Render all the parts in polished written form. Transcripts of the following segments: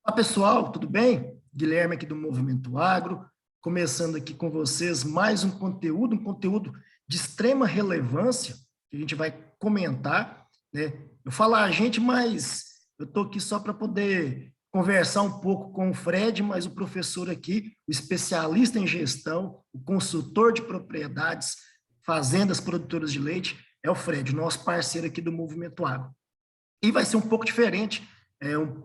Olá, pessoal, tudo bem? Guilherme aqui do Movimento Agro, começando aqui com vocês mais um conteúdo de extrema relevância, que a gente vai comentar, né? Eu falo a gente, mas eu estou aqui só para poder conversar um pouco com o Fred, mas o professor aqui, o especialista em gestão, o consultor de propriedades, fazendas produtoras de leite, é o Fred, nosso parceiro aqui do Movimento Agro. E vai ser um pouco diferente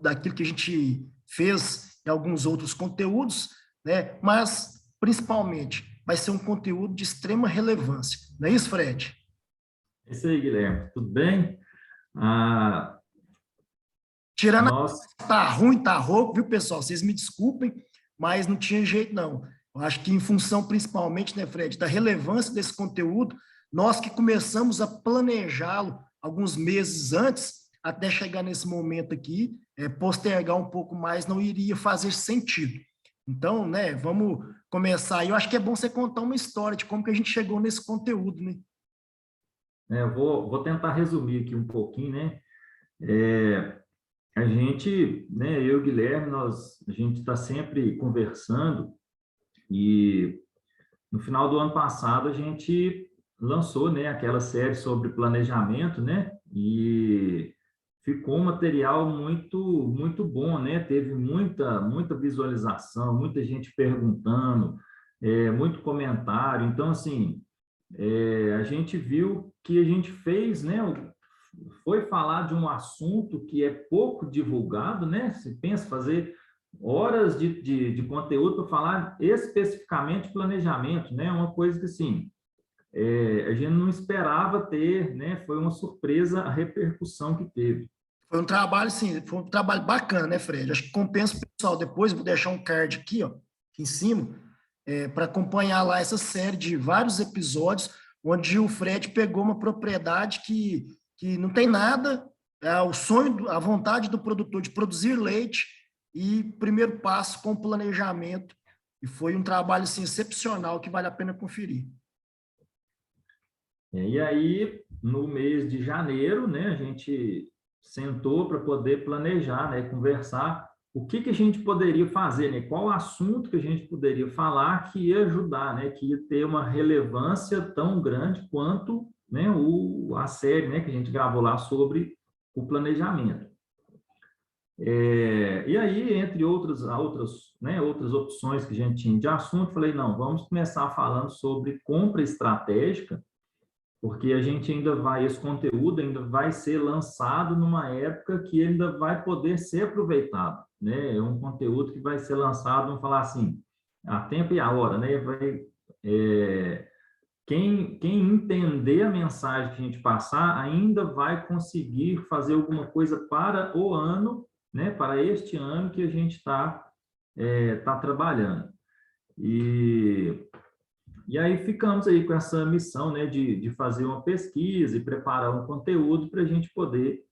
daquilo que a gente fez em alguns outros conteúdos, né? Mas, principalmente, vai ser um conteúdo de extrema relevância. Não é isso, Fred? É isso aí, Guilherme. Tudo bem? Ah, Tirando nós, a tá ruim, tá rouco, viu, pessoal? Vocês me desculpem, mas não tinha jeito, não. Eu acho que em função, principalmente, né, Fred, da relevância desse conteúdo, nós que começamos a planejá-lo alguns meses antes, até chegar nesse momento aqui, postergar um pouco mais não iria fazer sentido. Então, né, vamos começar. Eu acho que é bom você contar uma história de como que a gente chegou nesse conteúdo, né? eu vou tentar resumir aqui um pouquinho, né? É, a gente, né, eu e o Guilherme, a gente está sempre conversando e no final do ano passado a gente lançou, né, aquela série sobre planejamento, né? E ficou um material muito bom, né? Teve muita visualização, muita gente perguntando, muito comentário. Então, assim, a gente viu que a gente fez, né? Foi falar de um assunto que é pouco divulgado, né? Se pensa fazer horas de conteúdo para falar especificamente de planejamento, né? Uma coisa que, assim, a gente não esperava ter, né? Foi uma surpresa a repercussão que teve. Foi um trabalho, sim, foi um trabalho bacana, né, Fred? Acho que compensa o pessoal. Depois vou deixar um card aqui, ó, aqui em cima, para acompanhar lá essa série de vários episódios, onde o Fred pegou uma propriedade que não tem nada, é o sonho, a vontade do produtor de produzir leite e primeiro passo com o planejamento. E foi um trabalho assim, excepcional que vale a pena conferir. E aí, no mês de janeiro, né, a gente sentou para poder planejar, né, conversar o que a gente poderia fazer, né, qual assunto que a gente poderia falar que ia ajudar, né, que ia ter uma relevância tão grande quanto, né, a série, né, que a gente gravou lá sobre o planejamento. E aí, entre outras opções que a gente tinha de assunto, falei, não, vamos começar falando sobre compra estratégica, porque a gente ainda vai, esse conteúdo ainda vai ser lançado numa época que ainda vai poder ser aproveitado, né? É um conteúdo que vai ser lançado, vamos falar assim, a tempo e a hora, né? É, quem entender a mensagem que a gente passar ainda vai conseguir fazer alguma coisa para o ano, né? Para este ano que a gente tá trabalhando. E aí ficamos aí com essa missão, né, de fazer uma pesquisa e preparar um conteúdo para a gente poder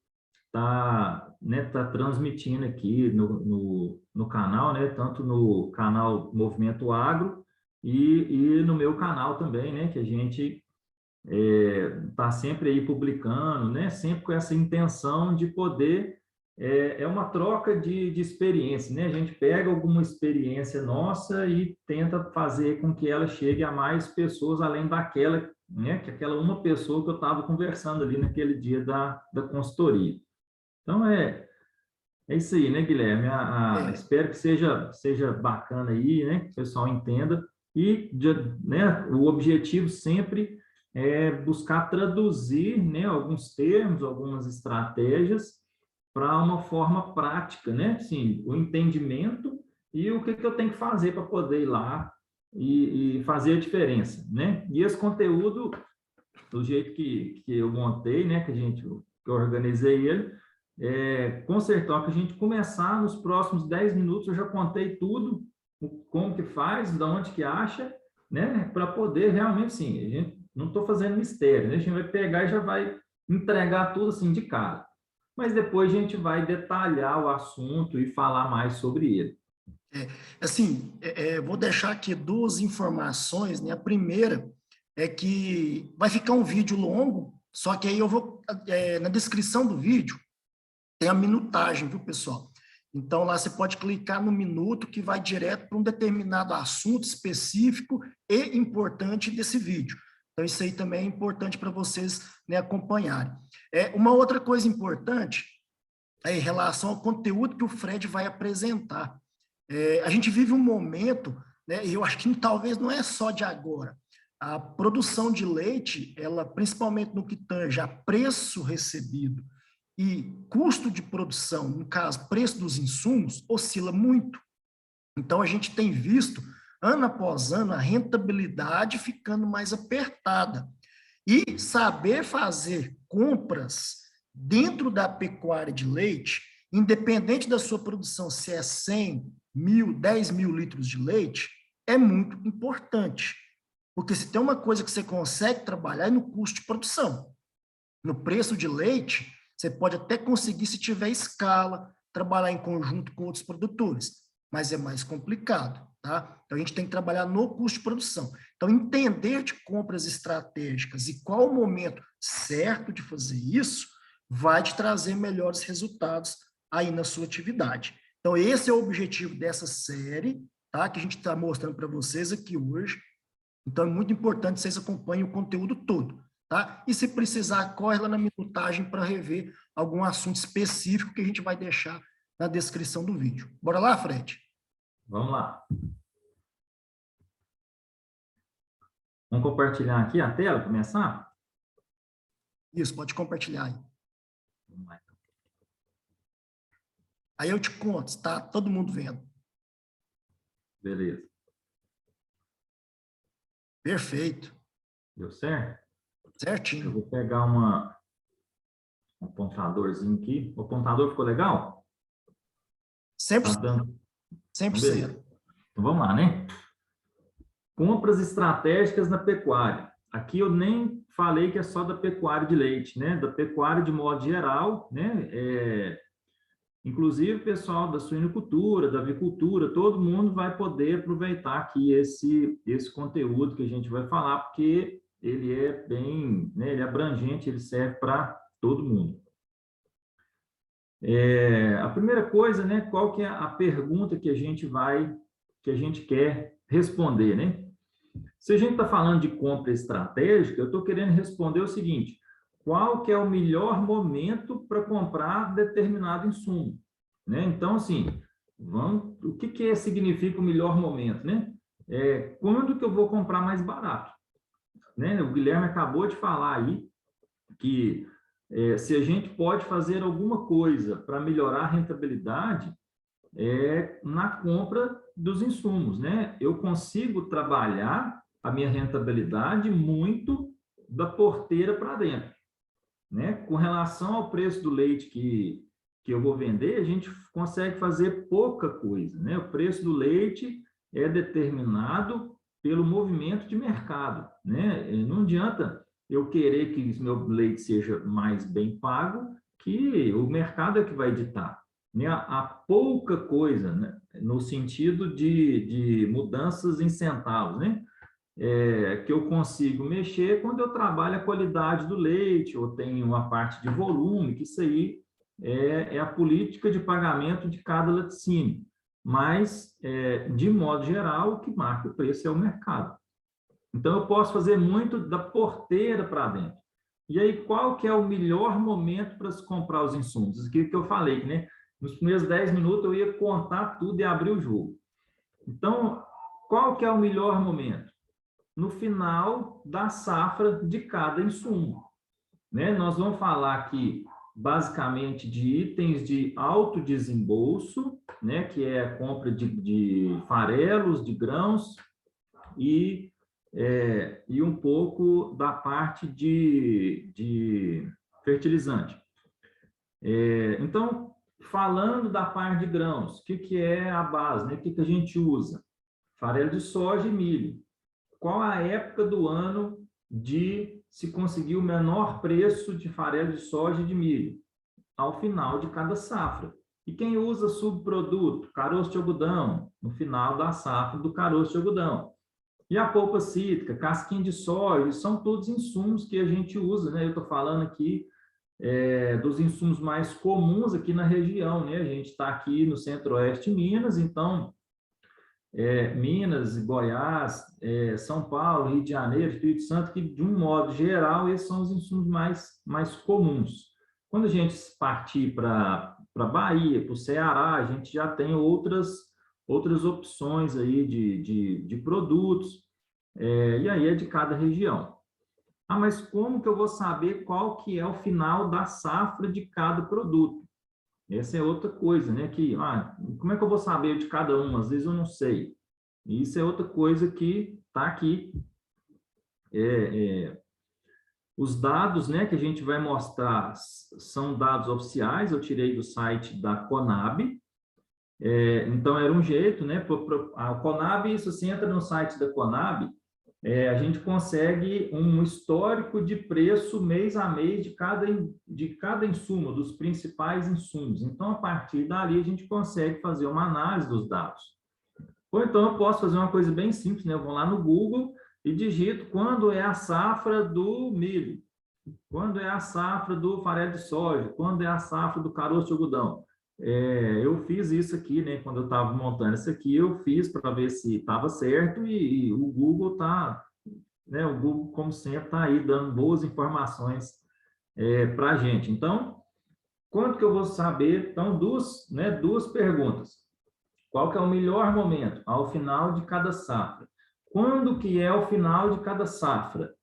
tá transmitindo aqui no canal, né, tanto no canal Movimento Agro e no meu canal também, né, que a gente está sempre aí publicando, né, sempre com essa intenção de poder uma troca de experiência, né? A gente pega alguma experiência nossa e tenta fazer com que ela chegue a mais pessoas, além daquela, né? Que aquela uma pessoa que eu estava conversando ali naquele dia da consultoria. Então, é isso aí, né, Guilherme? É, Espero que seja bacana aí, né? Que o pessoal entenda. Né, o objetivo sempre é buscar traduzir, né, alguns termos, algumas estratégias para uma forma prática, né? Sim, o entendimento e o que eu tenho que fazer para poder ir lá e fazer a diferença, né? E esse conteúdo, do jeito que eu montei, né? Que eu organizei ele, com certeza, que a gente começar nos próximos 10 minutos, eu já contei tudo, como que faz, de onde que acha, né? Para poder realmente, sim, a gente não estou fazendo mistério, né? A gente vai pegar e já vai entregar tudo assim de cara, mas depois a gente vai detalhar o assunto e falar mais sobre ele. assim, vou deixar aqui duas informações, né? A primeira é que vai ficar um vídeo longo, só que aí eu vou, na descrição do vídeo, tem a minutagem, viu, pessoal? Então, lá você pode clicar no minuto que vai direto para um determinado assunto específico e importante desse vídeo. Então, isso aí também é importante para vocês, né, acompanharem. Uma outra coisa importante é em relação ao conteúdo que o Fred vai apresentar. A gente vive um momento, né, e eu acho que talvez não é só de agora. A produção de leite, ela, principalmente no que tange a preço recebido e custo de produção, no caso, preço dos insumos, oscila muito. Então, a gente tem visto, ano após ano, a rentabilidade ficando mais apertada. E saber fazer compras dentro da pecuária de leite, independente da sua produção, se é 100, 1.000, 10.000 litros de leite, é muito importante. Porque se tem uma coisa que você consegue trabalhar é no custo de produção. No preço de leite, você pode até conseguir, se tiver escala, trabalhar em conjunto com outros produtores, mas é mais complicado, tá? Então, a gente tem que trabalhar no custo de produção. Então, entender de compras estratégicas e qual o momento certo de fazer isso vai te trazer melhores resultados aí na sua atividade. Então, esse é o objetivo dessa série, tá? Que a gente está mostrando para vocês aqui hoje. Então, é muito importante que vocês acompanhem o conteúdo todo, tá? E se precisar, corre lá na minutagem para rever algum assunto específico que a gente vai deixar na descrição do vídeo. Bora lá, Fred? Vamos lá. Vamos compartilhar aqui a tela, começar? Isso, pode compartilhar aí. Vamos lá. Aí eu te conto, está todo mundo vendo. Beleza. Perfeito. Deu certo? Eu Certinho. vou pegar um apontadorzinho aqui. O apontador ficou legal? 100%. Tá dando. Então, 100%. beleza. Então, vamos lá, né? Compras estratégicas na pecuária. Aqui eu nem falei que é só da pecuária de leite, né? Da pecuária de modo geral, né? Inclusive o pessoal da suinocultura, da avicultura, todo mundo vai poder aproveitar aqui esse conteúdo que a gente vai falar, porque ele é bem, né? Ele é abrangente, ele serve para todo mundo. A primeira coisa, né? Qual que é a pergunta que a gente quer responder, né? Se a gente está falando de compra estratégica, eu estou querendo responder o seguinte: qual que é o melhor momento para comprar determinado insumo, né? Então, assim, o que significa o melhor momento, né? Quando que eu vou comprar mais barato, né? O Guilherme acabou de falar aí que se a gente pode fazer alguma coisa para melhorar a rentabilidade, na compra dos insumos, né? Eu consigo trabalhar a minha rentabilidade muito da porteira para dentro, né? Com relação ao preço do leite que eu vou vender, a gente consegue fazer pouca coisa, né? O preço do leite é determinado pelo movimento de mercado, né? Não adianta eu querer que o meu leite seja mais bem pago, que o mercado é que vai ditar, né? Há pouca coisa, né? No sentido de mudanças em centavos, né? Que eu consigo mexer quando eu trabalho a qualidade do leite, ou tenho uma parte de volume, que isso aí é a política de pagamento de cada laticínio. Mas, de modo geral, o que marca o preço é o mercado. Então, eu posso fazer muito da porteira para dentro. E aí, qual que é o melhor momento para se comprar os insumos? Isso aqui que eu falei, né? Nos primeiros 10 minutos eu ia contar tudo e abrir o jogo. Então, qual que é o melhor momento? No final da safra de cada insumo, né? Nós vamos falar aqui, basicamente, de itens de alto desembolso, né? Que é a compra de farelos, de grãos e um pouco da parte de fertilizante. Então, falando da parte de grãos, o que é a base, né? O que a gente usa? Farelo de soja e milho. Qual a época do ano de se conseguir o menor preço de farelo de soja e de milho? Ao final de cada safra. E quem usa subproduto? Caroço de algodão, no final da safra do caroço de algodão. E a polpa cítrica, casquinha de soja, são todos insumos que a gente usa, né? Eu estou falando aqui dos insumos mais comuns aqui na região, né? A gente está aqui no centro-oeste de Minas, então, Minas, Goiás, São Paulo, Rio de Janeiro, Espírito Santo, que de um modo geral, esses são os insumos mais comuns. Quando a gente partir para Bahia, para o Ceará, a gente já tem outras opções aí de produtos, e aí é de cada região. Ah, mas como que eu vou saber qual que é o final da safra de cada produto? Essa é outra coisa, né? Como é que eu vou saber de cada um? Às vezes eu não sei. Isso é outra coisa que está aqui. Os dados, né, que a gente vai mostrar são dados oficiais, eu tirei do site da Conab. Então, era um jeito, né? A Conab, se você entra no site da Conab, a gente consegue um histórico de preço mês a mês de cada insumo, dos principais insumos. Então, a partir dali, a gente consegue fazer uma análise dos dados. Ou então, eu posso fazer uma coisa bem simples, né? Eu vou lá no Google e digito quando é a safra do milho, quando é a safra do farelo de soja, quando é a safra do caroço de algodão. Eu fiz isso aqui, né? Quando eu estava montando isso aqui, eu fiz para ver se estava certo e o Google está, né? O Google, como sempre, está aí dando boas informações para a gente. Então, quanto que eu vou saber? Então, duas perguntas. Qual que é o melhor momento? Ao final de cada safra. Quando que é o final de cada safra?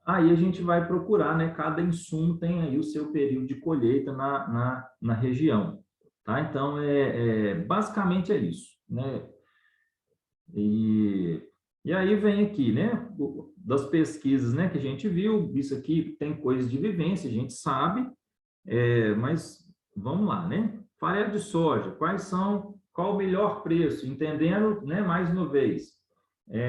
Aí a gente vai procurar, né? Cada insumo tem aí o seu período de colheita na região, tá? Então, basicamente é isso, né? E aí vem aqui, né? Das pesquisas, né? Que a gente viu, isso aqui tem coisas de vivência, a gente sabe, mas vamos lá, né? Farelo de soja, qual o melhor preço? Entendendo, né? Mais uma vez,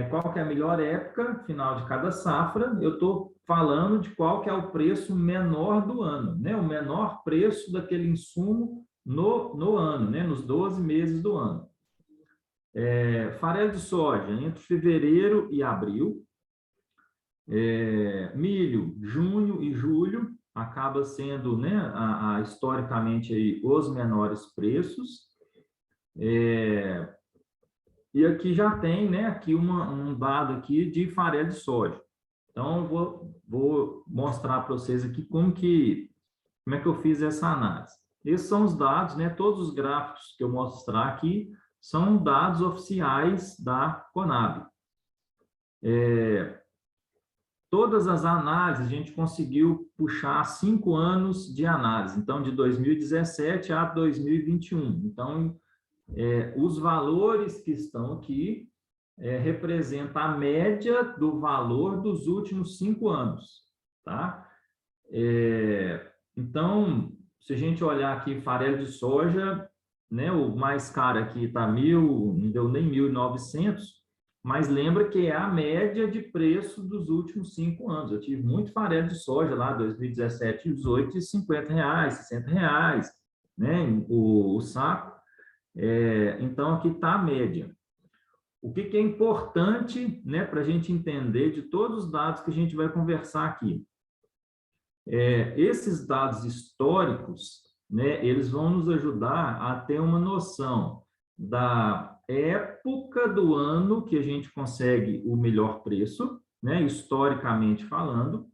qual que é a melhor época, final de cada safra, eu estou falando de qual que é o preço menor do ano, né? O menor preço daquele insumo no ano, né? Nos 12 meses do ano. Farelo de soja, entre fevereiro e abril. Milho, junho e julho, acaba sendo, né, historicamente, aí, os menores preços. E aqui já tem, né, aqui um dado aqui de farelo de soja. Então, vou mostrar para vocês aqui como é que eu fiz essa análise. Esses são os dados, né, todos os gráficos que eu mostrar aqui são dados oficiais da Conab. Todas as análises, a gente conseguiu puxar 5 anos de análise, então, de 2017 a 2021. Então, os valores que estão aqui representam a média do valor dos últimos 5 anos, tá? Então, se a gente olhar aqui farelo de soja, né, o mais caro aqui está não deu nem 1.900, mas lembra que é a média de preço dos últimos 5 anos. Eu tive muito farelo de soja lá, 2017 e 2018, de R$50, R$60, né, o saco. Então, aqui está a média. O que é importante, né, para a gente entender de todos os dados que a gente vai conversar aqui? Esses dados históricos, né, eles vão nos ajudar a ter uma noção da época do ano que a gente consegue o melhor preço, né, historicamente falando,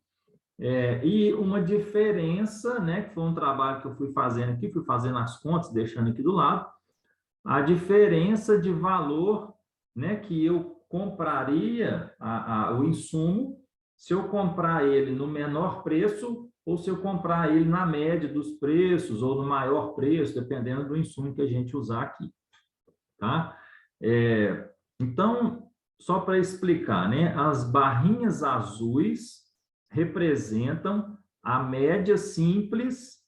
e uma diferença, né, que foi um trabalho que eu fui fazendo aqui, fui fazendo as contas, deixando aqui do lado, a diferença de valor, né, que eu compraria o insumo, se eu comprar ele no menor preço ou se eu comprar ele na média dos preços ou no maior preço, dependendo do insumo que a gente usar aqui, tá? Então, só para explicar, né, as barrinhas azuis representam a média simples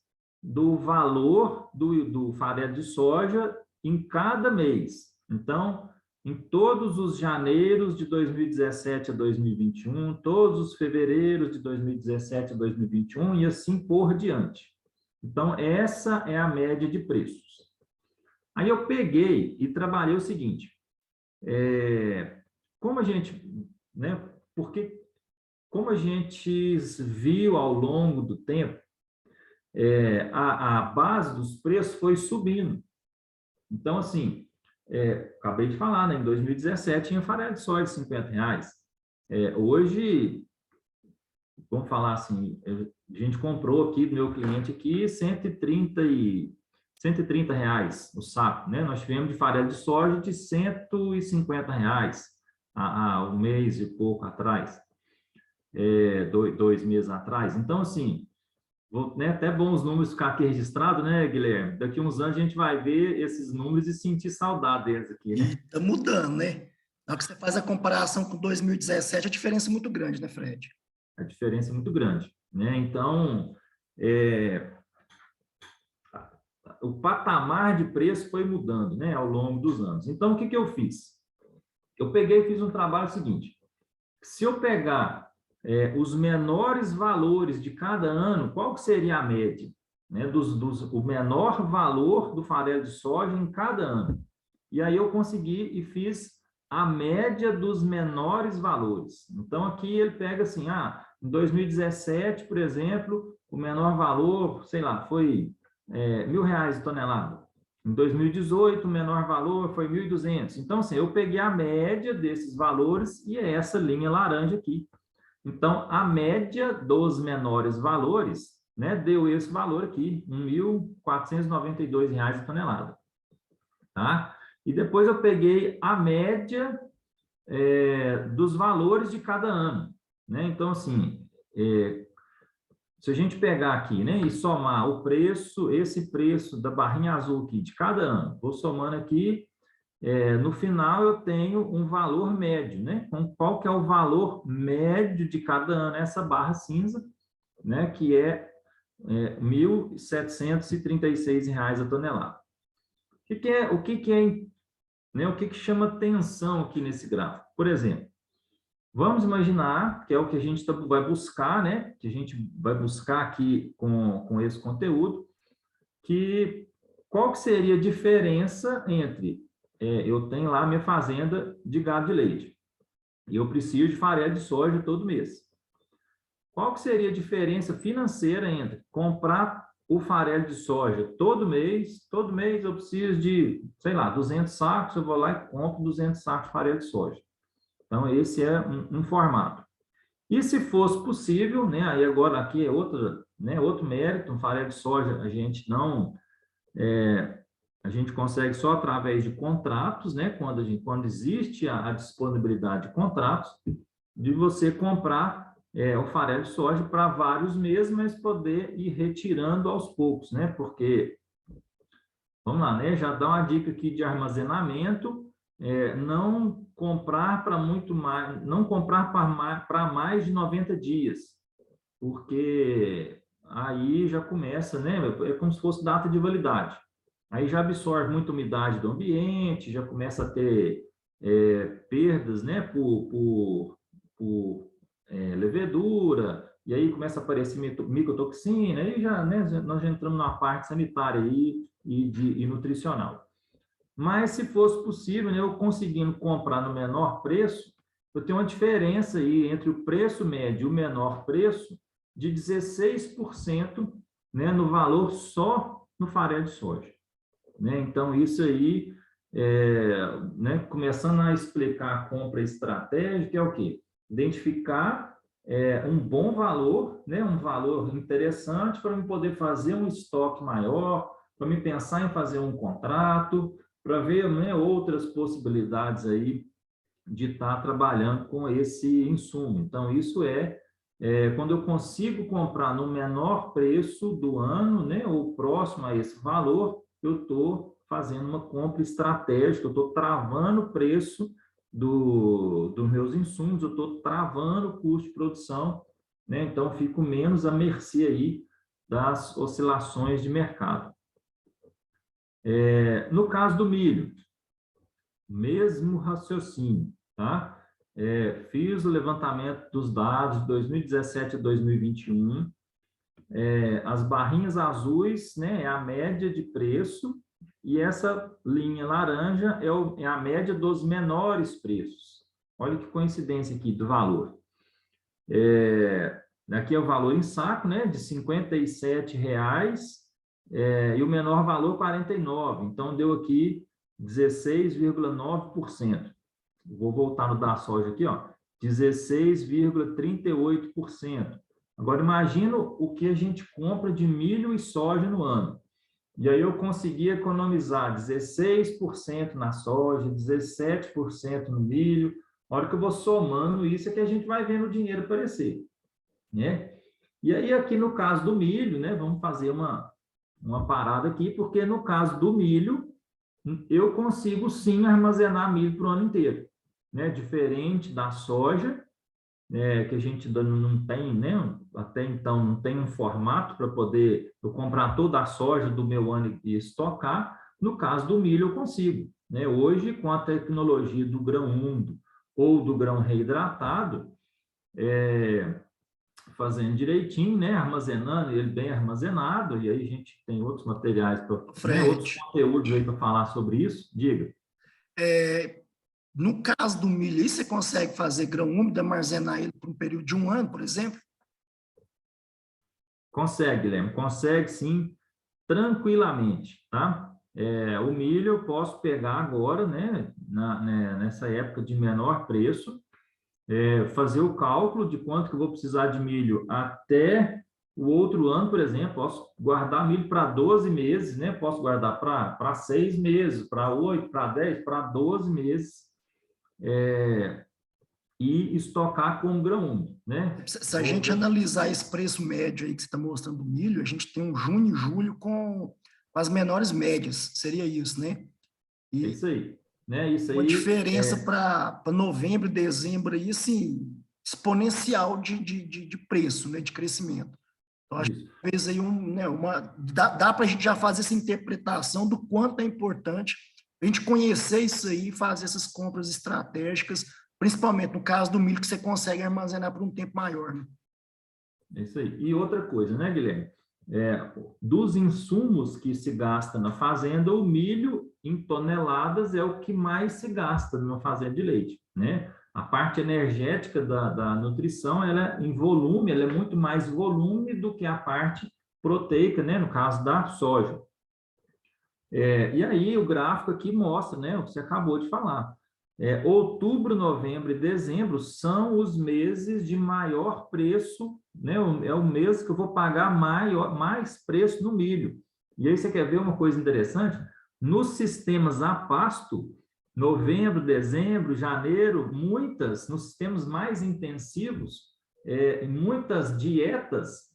do valor do farelo de soja em cada mês. Então, em todos os janeiros de 2017 a 2021, todos os fevereiros de 2017 a 2021 e assim por diante. Então, essa é a média de preços. Aí eu peguei e trabalhei o seguinte, como a gente, né, porque como a gente viu ao longo do tempo, a base dos preços foi subindo. Então, assim, acabei de falar, né? Em 2017 tinha farelo de soja de R$ 50. Hoje, vamos falar assim, a gente comprou aqui do meu cliente aqui R$ 130 o saco, né? Nós tivemos de farelo de soja de R$ 150 há um mês e pouco atrás, 2 meses atrás. Então, assim, né, até bom os números ficar aqui registrados, né, Guilherme? Daqui a uns anos a gente vai ver esses números e sentir saudade deles aqui, né? E está mudando, né? Na hora que você faz a comparação com 2017, a diferença é muito grande, né, Fred? A diferença é muito grande, né? Então, é, o patamar de preço foi mudando, né, ao longo dos anos. Então, o que que eu fiz? Eu peguei e fiz um trabalho seguinte. Se eu pegar os menores valores de cada ano, qual que seria a média, né, o menor valor do farelo de soja em cada ano? E aí eu consegui e fiz a média dos menores valores. Então, aqui ele pega assim, em 2017, por exemplo, o menor valor, sei lá, foi R$ 1.000 a tonelada. Em 2018, o menor valor foi 1.200. Então, assim, eu peguei a média desses valores e é essa linha laranja aqui. Então, a média dos menores valores, né, deu esse valor aqui, R$ 1.492 a tonelada. Tá? E depois eu peguei a média dos valores de cada ano. Né? Então, assim, se a gente pegar aqui, né, e somar o preço, esse preço da barrinha azul aqui de cada ano, vou somando aqui, no final eu tenho um valor médio, né? Qual que é o valor médio de cada ano? Essa barra cinza, né, que é R$ 1.736 a tonelada. O que chama atenção aqui nesse gráfico? Por exemplo, vamos imaginar, que é o que a gente vai buscar, né? Que a gente vai buscar aqui com esse conteúdo, qual que seria a diferença entre eu tenho lá minha fazenda de gado de leite e eu preciso de farelo de soja todo mês. Qual que seria a diferença financeira entre comprar o farelo de soja todo mês eu preciso de, sei lá, 200 sacos, eu vou lá e compro 200 sacos de farelo de soja. Então, esse é um formato. E se fosse possível, né, aí agora aqui é outro mérito, um farelo de soja a gente não... a gente consegue só através de contratos, né, quando existe a disponibilidade de contratos, de você comprar o farelo de soja para vários meses, mas poder ir retirando aos poucos, né? Porque, vamos lá, né? Já dá uma dica aqui de armazenamento, não comprar para muito mais, não comprar para mais de 90 dias, porque aí já começa, né? É como se fosse data de validade. Aí já absorve muita umidade do ambiente, já começa a ter perdas, né? Por levedura, e aí começa a aparecer micotoxina, aí nós já entramos na parte sanitária aí e nutricional. Mas se fosse possível, né, eu conseguindo comprar no menor preço, eu tenho uma diferença aí entre o preço médio e o menor preço de 16%, né, no valor só no farelo de soja. Né? Então, isso aí, né, começando a explicar a compra estratégica, é o quê? Identificar um bom valor, né, um valor interessante para eu poder fazer um estoque maior, para me pensar em fazer um contrato, para ver, né, outras possibilidades aí de estar trabalhando com esse insumo. Então, isso quando eu consigo comprar no menor preço do ano, né, ou próximo a esse valor, eu estou fazendo uma compra estratégica, eu estou travando o preço dos meus insumos, eu estou travando o custo de produção, né? Então, fico menos à mercê aí das oscilações de mercado. No caso do milho, mesmo raciocínio, tá? Fiz o levantamento dos dados de 2017 a 2021, as barrinhas azuis, né, é a média de preço, e essa linha laranja é a média dos menores preços. Olha que coincidência aqui do valor. Aqui é o valor em saco, né, de R$ 57,00, e o menor valor R$ 49. Então, deu aqui 16,9%. Vou voltar no da soja aqui, ó, 16,38%. Agora, imagina o que a gente compra de milho e soja no ano. E aí eu consegui economizar 16% na soja, 17% no milho. A hora que eu vou somando isso é que a gente vai vendo o dinheiro aparecer, né? E aí aqui no caso do milho, né, vamos fazer uma parada aqui, porque no caso do milho, eu consigo sim armazenar milho para o ano inteiro, né? Diferente da soja, que a gente não tem, né? Até então não tem um formato para poder eu comprar toda a soja do meu ano e estocar. No caso do milho, eu consigo, né? Hoje, com a tecnologia do grão úmido ou do grão reidratado, fazendo direitinho, né? Armazenando ele bem armazenado, e aí a gente tem outros materiais, né? Outros conteúdos aí para falar sobre isso. Diga. No caso do milho, aí você consegue fazer grão úmido, armazenar ele por um período de um ano, por exemplo? Consegue, Guilherme, consegue sim, tranquilamente, tá? O milho eu posso pegar agora, né, nessa época de menor preço, fazer o cálculo de quanto que eu vou precisar de milho até o outro ano, por exemplo, posso guardar milho para 12 meses, né? Posso guardar para 6 meses, para 8, para 10, para 12 meses, e estocar com grão úmido, né? Se a gente analisar esse preço médio aí que você está mostrando do milho, a gente tem um junho e julho com as menores médias, seria isso, né? É isso aí, né? Isso uma aí diferença para novembro e dezembro aí, assim, exponencial de preço, né? De crescimento. Então, acho que talvez aí dá para a gente já fazer essa interpretação do quanto é importante a gente conhecer isso aí e fazer essas compras estratégicas, principalmente no caso do milho, que você consegue armazenar por um tempo maior, né? É isso aí. E outra coisa, né, Guilherme? Dos insumos que se gasta na fazenda, o milho em toneladas é o que mais se gasta numa fazenda de leite, né? A parte energética da nutrição, ela em volume, ela é muito mais volume do que a parte proteica, né? No caso da soja. E aí o gráfico aqui mostra, né, o que você acabou de falar. Outubro, novembro e dezembro são os meses de maior preço, né? É o mês que eu vou pagar mais preço no milho. E aí você quer ver uma coisa interessante? Nos sistemas a pasto, novembro, dezembro, janeiro, nos sistemas mais intensivos, muitas dietas,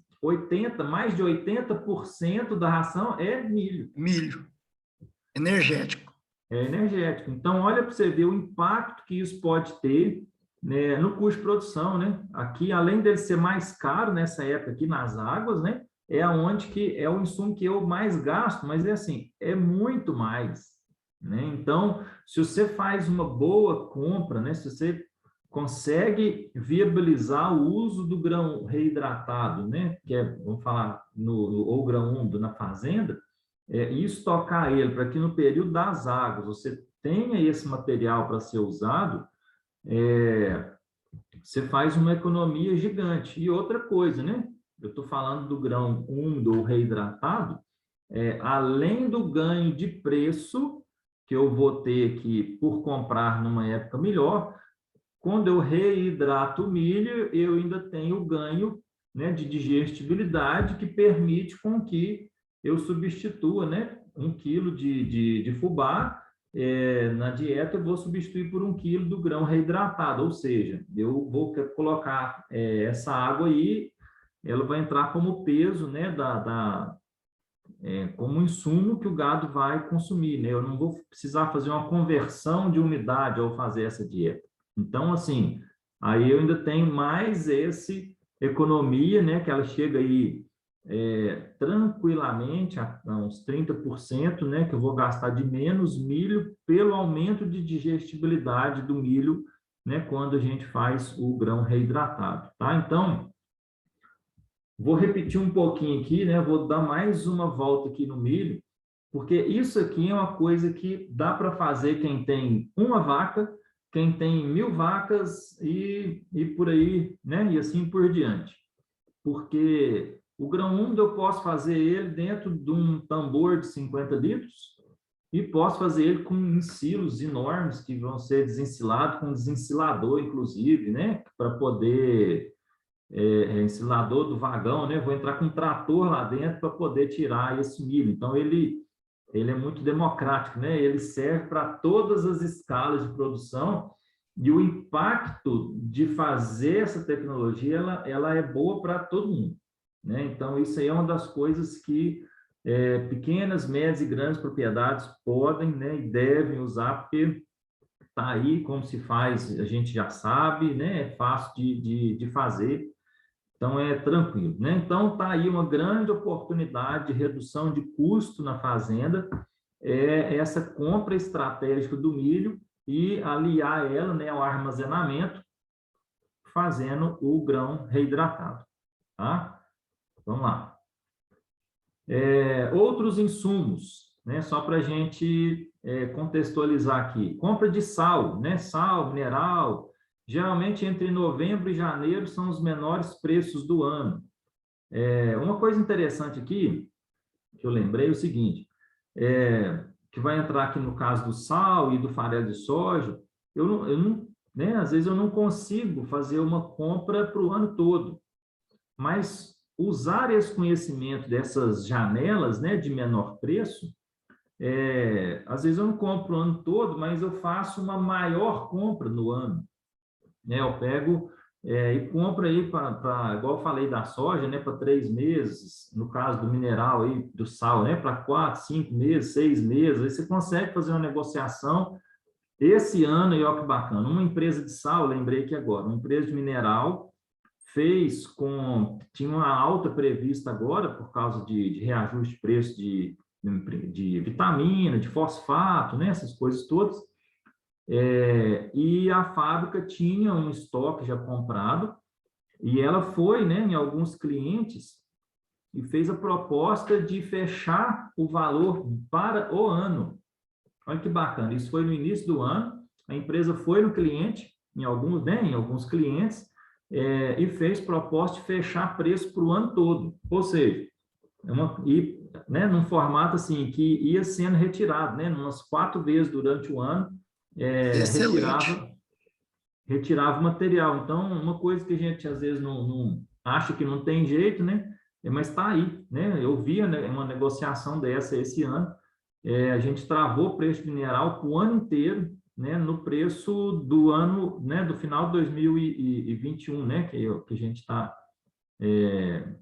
mais de 80% da ração é milho. Milho. Energético. Energético. Então, olha para você ver o impacto que isso pode ter, né, no custo de produção, né? Aqui, além dele ser mais caro nessa época aqui nas águas, né? É onde que é o insumo que eu mais gasto, mas é assim, é muito mais, né? Então, se você faz uma boa compra, né? Se você consegue viabilizar o uso do grão reidratado, né? Que vamos falar, ou grão úmido na fazenda, e estocar ele para que no período das águas você tenha esse material para ser usado, você faz uma economia gigante. E outra coisa, né? Eu estou falando do grão úmido ou reidratado, além do ganho de preço que eu vou ter aqui por comprar numa época melhor, quando eu reidrato o milho, eu ainda tenho o ganho, né, de digestibilidade que permite com que eu substitua, né, 1 quilo de fubá, na dieta eu vou substituir por 1 quilo do grão reidratado, ou seja, eu vou colocar essa água aí, ela vai entrar como peso, né, como insumo que o gado vai consumir, né? Eu não vou precisar fazer uma conversão de umidade ao fazer essa dieta. Então, assim, aí eu ainda tenho mais esse economia, né, que ela chega aí tranquilamente a uns 30%, né, que eu vou gastar de menos milho pelo aumento de digestibilidade do milho, né, quando a gente faz o grão reidratado, tá? Então, vou repetir um pouquinho aqui, né, vou dar mais uma volta aqui no milho, porque isso aqui é uma coisa que dá para fazer quem tem uma vaca, quem tem 1.000 vacas e por aí, né, e assim por diante. porque o grão úmido eu posso fazer ele dentro de um tambor de 50 litros e posso fazer ele com ensilos enormes que vão ser desensilados com desensilador, inclusive, né? Para poder, ensilador do vagão, né? Vou entrar com um trator lá dentro para poder tirar esse milho. Então, ele é muito democrático, né? Ele serve para todas as escalas de produção e o impacto de fazer essa tecnologia, ela é boa para todo mundo, né? Então, isso aí é uma das coisas que pequenas, médias e grandes propriedades podem, né, e devem usar, porque está aí como se faz, a gente já sabe, né? É fácil de fazer, então é tranquilo, né? Então está aí uma grande oportunidade de redução de custo na fazenda, essa compra estratégica do milho e aliar ela, né, ao armazenamento, fazendo o grão reidratado, tá? Vamos lá. Outros insumos, né? Só para a gente contextualizar aqui. Compra de sal, né? Sal, mineral. Geralmente entre novembro e janeiro são os menores preços do ano. Uma coisa interessante aqui, que eu lembrei, é o seguinte, que vai entrar aqui no caso do sal e do farelo de soja, eu não, né? Às vezes eu não consigo fazer uma compra para o ano todo, mas usar esse conhecimento dessas janelas, né, de menor preço, às vezes eu não compro o ano todo, mas eu faço uma maior compra no ano, né? Eu pego e compro aí igual eu falei da soja, né, para 3 meses, no caso do mineral aí, do sal, né, para 4, 5 meses, 6 meses, aí você consegue fazer uma negociação esse ano, e olha que bacana, uma empresa de sal, lembrei aqui agora, uma empresa de mineral tinha uma alta prevista agora por causa de reajuste de preço de vitamina, de fosfato, né, essas coisas todas, e a fábrica tinha um estoque já comprado, e ela foi, né, em alguns clientes e fez a proposta de fechar o valor para o ano. Olha que bacana, isso foi no início do ano, a empresa foi no cliente, em alguns clientes, e fez proposta de fechar preço para o ano todo. Ou seja, né, num formato assim, que ia sendo retirado, né, umas 4 vezes durante o ano, Excelente. retirava o material. Então, uma coisa que a gente às vezes não acha que não tem jeito, né, mas está aí, né? Eu vi, né, uma negociação dessa esse ano, a gente travou o preço de mineral para o ano inteiro, né, no preço do ano, né, do final de 2021, né, que a gente está,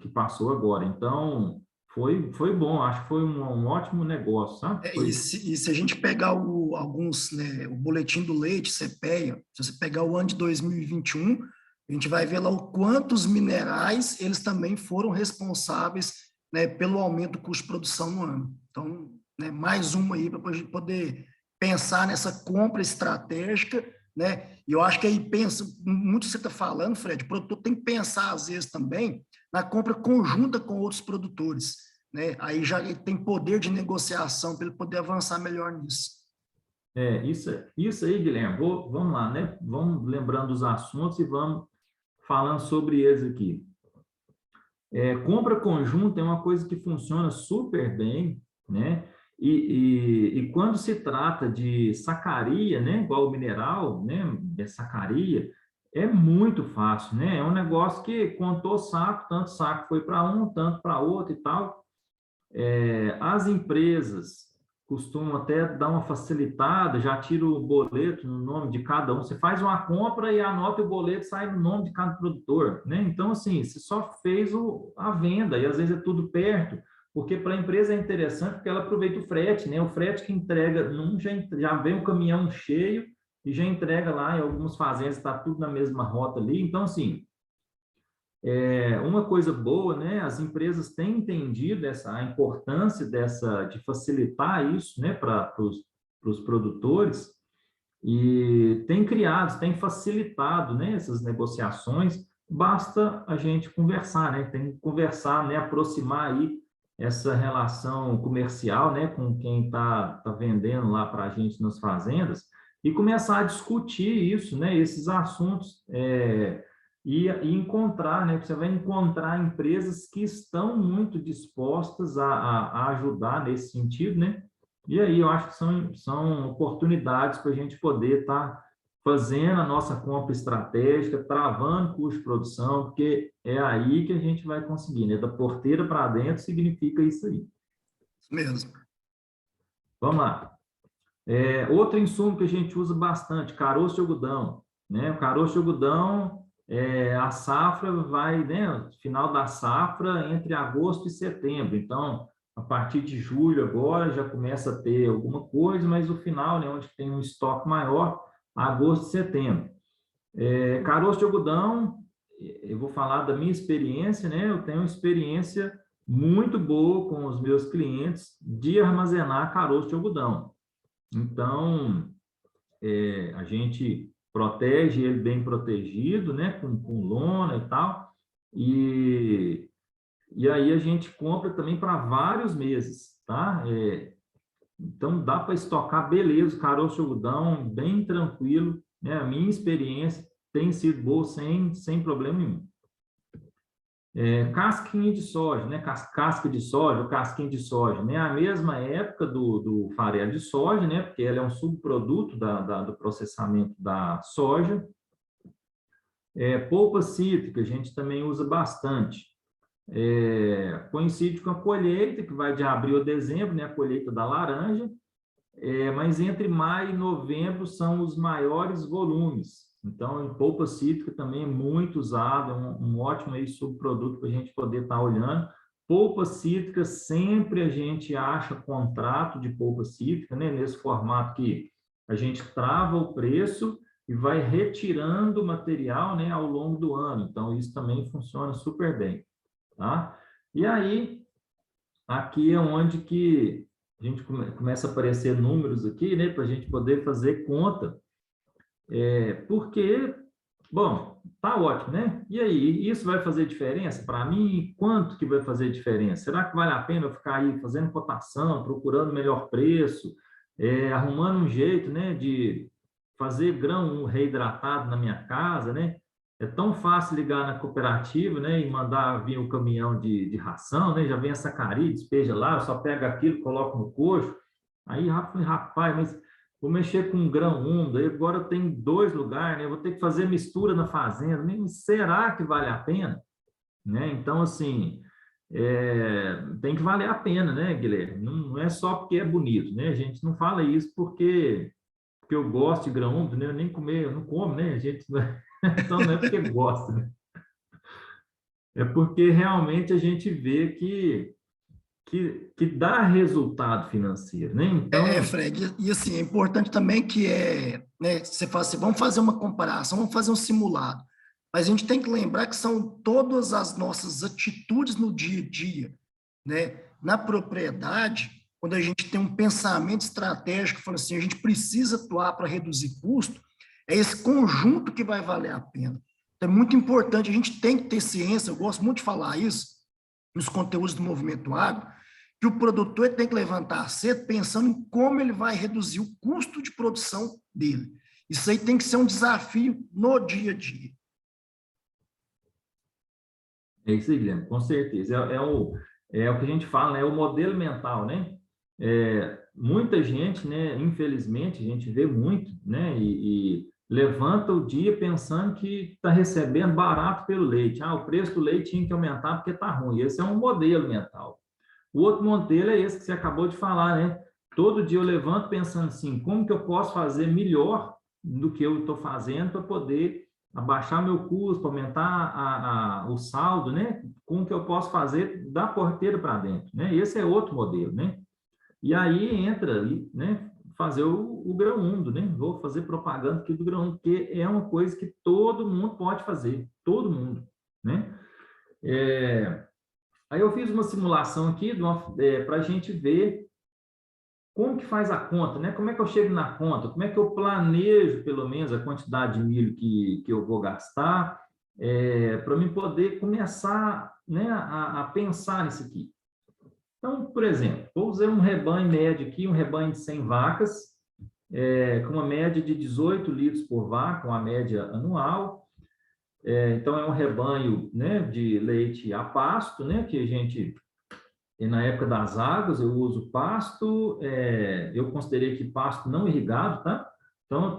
que passou agora. Então, foi bom, acho que foi um ótimo negócio, sabe? E se a gente pegar alguns, né, o boletim do leite, CPEA, se você pegar o ano de 2021, a gente vai ver lá o quantos minerais eles também foram responsáveis, né, pelo aumento do custo de produção no ano. Então, né, mais uma aí para a gente poder pensar nessa compra estratégica, né? E eu acho que aí pensa, muito você está falando, Fred, o produtor tem que pensar às vezes também na compra conjunta com outros produtores, né? Aí já ele tem poder de negociação para ele poder avançar melhor nisso. Isso aí, Guilherme. Vamos lá, né? Vamos lembrando os assuntos e vamos falando sobre eles aqui. Compra conjunta é uma coisa que funciona super bem, né? E quando se trata de sacaria, né? Igual o mineral, né? Sacaria, é muito fácil, né? É um negócio que contou saco, tanto saco foi para um, tanto para outro e tal. As empresas costumam até dar uma facilitada, já tira o boleto no nome de cada um. Você faz uma compra e anota o boleto, sai no nome de cada produtor, né? Então, assim, você só fez a venda, e às vezes é tudo perto, porque para a empresa é interessante, porque ela aproveita o frete, né? O frete que entrega, já vem um caminhão cheio e já entrega lá em algumas fazendas, está tudo na mesma rota ali. Então, assim, uma coisa boa, né? As empresas têm entendido a importância de facilitar isso, né, para os produtores e têm facilitado, né, essas negociações. Basta a gente conversar, né? Tem que conversar, né, aproximar aí essa relação comercial, né, com quem tá vendendo lá para a gente nas fazendas e começar a discutir isso, né, esses assuntos. e encontrar, né? Você vai encontrar empresas que estão muito dispostas a ajudar nesse sentido, né? E aí eu acho que são oportunidades para a gente poder estar fazendo a nossa compra estratégica, travando custo de produção, porque é aí que a gente vai conseguir, né? Da porteira para dentro significa isso aí. Isso mesmo. Vamos lá. Outro insumo que a gente usa bastante, caroço de algodão, né? O caroço de algodão, a safra vai, né? Final da safra entre agosto e setembro. Então, a partir de julho agora já começa a ter alguma coisa, mas o final, né? Onde tem um estoque maior, agosto e setembro. Caroço de algodão, eu vou falar da minha experiência, né? Eu tenho uma experiência muito boa com os meus clientes de armazenar caroço de algodão. Então, a gente protege ele bem protegido, né, com lona e tal, e aí a gente compra também para vários meses, tá? Então, dá para estocar beleza, o caroço de algodão, bem tranquilo, né? A minha experiência tem sido boa sem problema nenhum. Casquinha de soja, né? Casca de soja, casquinha de soja, né? A mesma época do farelo de soja, né? Porque ela é um subproduto do processamento da soja. Polpa cítrica, a gente também usa bastante. Coincide com a colheita, que vai de abril a dezembro, né? A colheita da laranja. Mas entre maio e novembro são os maiores volumes. Então, em polpa cítrica também é muito usado, é um ótimo aí subproduto para a gente poder estar olhando. Polpa cítrica, sempre a gente acha contrato de polpa cítrica, né? Nesse formato que a gente trava o preço e vai retirando o material, né, ao longo do ano. Então, isso também funciona super bem, tá? E aí, aqui é onde que a gente começa a aparecer números aqui, né, para a gente poder fazer conta. Porque, bom, tá ótimo, né? E aí, isso vai fazer diferença para mim? Quanto que vai fazer diferença? Será que vale a pena eu ficar aí fazendo cotação, procurando melhor preço, arrumando um jeito, né, de fazer grão reidratado na minha casa, né? É tão fácil ligar na cooperativa, né, e mandar vir o caminhão de ração, né? Já vem a sacaria, despeja lá, eu só pega aquilo, coloco no coxo. Aí, rapaz, mas vou mexer com um grão úmido, aí agora eu tenho 2 lugares, né? Eu vou ter que fazer mistura na fazenda. Será que vale a pena? Né? Então, assim, tem que valer a pena, né, Guilherme? Não é só porque é bonito, né? A gente não fala isso porque eu gosto de grão úmido, né? Eu nem comer, eu não como, né? A gente então não é porque gosta, né? É porque realmente a gente vê que dá resultado financeiro, né? Então, Fred, e assim, é importante também que né, você fala assim, vamos fazer uma comparação, vamos fazer um simulado. Mas a gente tem que lembrar que são todas as nossas atitudes no dia a dia, né? Na propriedade, quando a gente tem um pensamento estratégico, fala assim, a gente precisa atuar para reduzir custo, é esse conjunto que vai valer a pena. Então, é muito importante, a gente tem que ter ciência, eu gosto muito de falar isso nos conteúdos do Movimento Agro, que o produtor tem que levantar cedo pensando em como ele vai reduzir o custo de produção dele. Isso aí tem que ser um desafio no dia a dia. é isso aí, Guilherme, com certeza. É o que a gente fala, né? É o modelo mental, né? Muita gente, né? Infelizmente, a gente vê muito, né? E levanta o dia pensando que está recebendo barato pelo leite. O preço do leite tinha que aumentar porque está ruim. Esse é um modelo mental. O outro modelo é esse que você acabou de falar, né? Todo dia eu levanto pensando assim, como que eu posso fazer melhor do que eu estou fazendo para poder abaixar meu custo, aumentar o saldo, né? Como que eu posso fazer da porteira para dentro, né? Esse é outro modelo, né? E aí entra ali, né? Fazer o grão úmido, né? Vou fazer propaganda aqui do grão úmido, porque é uma coisa que todo mundo pode fazer, todo mundo, né? Aí eu fiz uma simulação aqui para a gente ver como que faz a conta, né? Como é que eu chego na conta? Como é que eu planejo, pelo menos, a quantidade de milho que eu vou gastar, para mim poder começar, né, a pensar nisso aqui. Então, por exemplo, vou usar um rebanho médio aqui, um rebanho de 100 vacas, com uma média de 18 litros por vaca, uma média anual. Então, é um rebanho, né, de leite a pasto, né, que a gente, na época das águas, eu uso pasto, eu considerei que pasto não irrigado, tá? Então,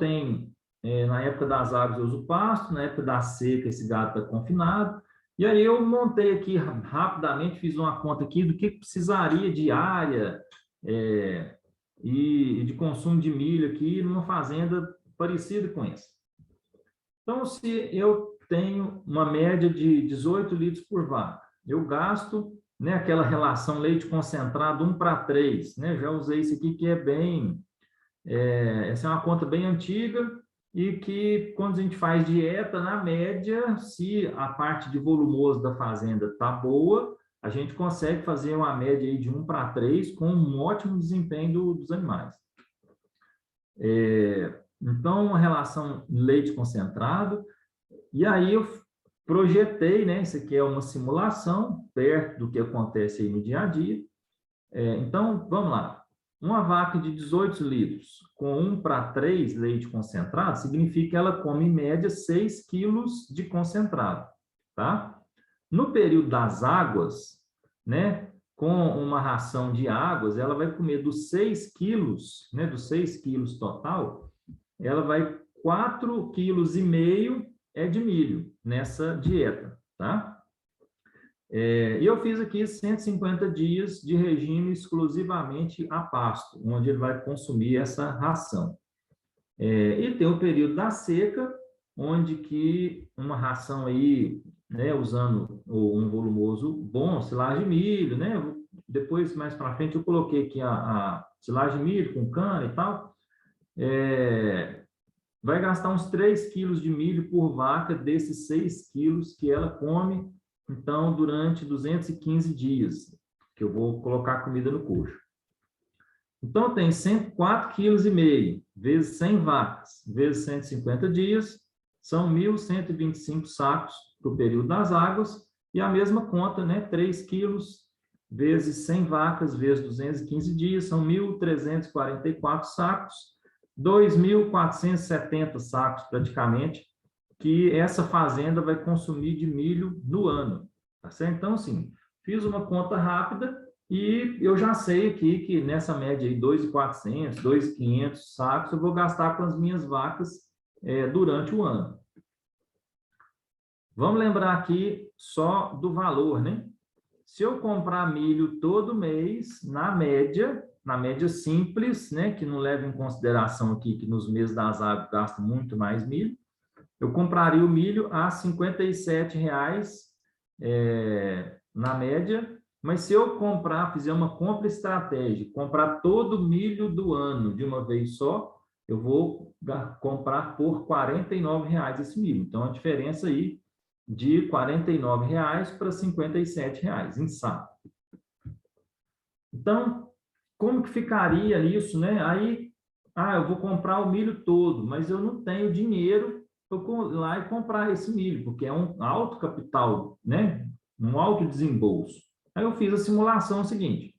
na época das águas eu uso pasto, na época da seca esse gado está confinado, e aí eu montei aqui rapidamente, fiz uma conta aqui do que precisaria de área e de consumo de milho aqui numa fazenda parecida com essa. Então, se eu tenho uma média de 18 litros por vaca, eu gasto, né, aquela relação leite concentrado 1:3, né? Já usei isso aqui que é bem... essa é uma conta bem antiga e que, quando a gente faz dieta, na média, se a parte de volumoso da fazenda está boa, a gente consegue fazer uma média aí de 1:3 com um ótimo desempenho dos animais. Então, uma relação leite concentrado, e aí eu projetei, né? Isso aqui é uma simulação, perto do que acontece aí no dia a dia. Então, vamos lá. Uma vaca de 18 litros com 1:3 leite concentrado, significa que ela come, em média, 6 quilos de concentrado, tá? No período das águas, né? Com uma ração de águas, ela vai comer dos 6 quilos, né? Dos 6 quilos total, ela vai 4,5 quilos de milho nessa dieta, tá? E eu fiz aqui 150 dias de regime exclusivamente a pasto, onde ele vai consumir essa ração. E tem o período da seca, onde que uma ração aí, né, usando um volumoso bom, silagem de milho, né? Depois, mais para frente, eu coloquei aqui a silagem de milho com cana e tal. Vai gastar uns 3 quilos de milho por vaca desses 6 quilos que ela come, então, durante 215 dias, que eu vou colocar comida no coxo. Então, tem 104,5 kg vezes 100 vacas, vezes 150 dias, são 1.125 sacos para o período das águas, e a mesma conta, né? 3 quilos vezes 100 vacas, vezes 215 dias, são 1.344 sacos, 2.470 sacos, praticamente, que essa fazenda vai consumir de milho no ano, tá certo? Então, assim, fiz uma conta rápida e eu já sei aqui que nessa média aí, 2.400, 2.500 sacos, eu vou gastar com as minhas vacas durante o ano. Vamos lembrar aqui só do valor, né? Se eu comprar milho todo mês, na média simples, né, que não leva em consideração aqui que nos meses das águas gasta muito mais milho, eu compraria o milho a R$ 57,00 na média, mas se eu fizer uma compra estratégica, comprar todo o milho do ano de uma vez só, eu vou comprar por R$ 49,00 esse milho. Então, a diferença aí de R$ 49,00 para R$ 57,00 em saco. Então, como que ficaria isso, né? Aí, eu vou comprar o milho todo, mas eu não tenho dinheiro para ir lá e comprar esse milho, porque é um alto capital, né? Um alto desembolso. Aí eu fiz a simulação seguinte: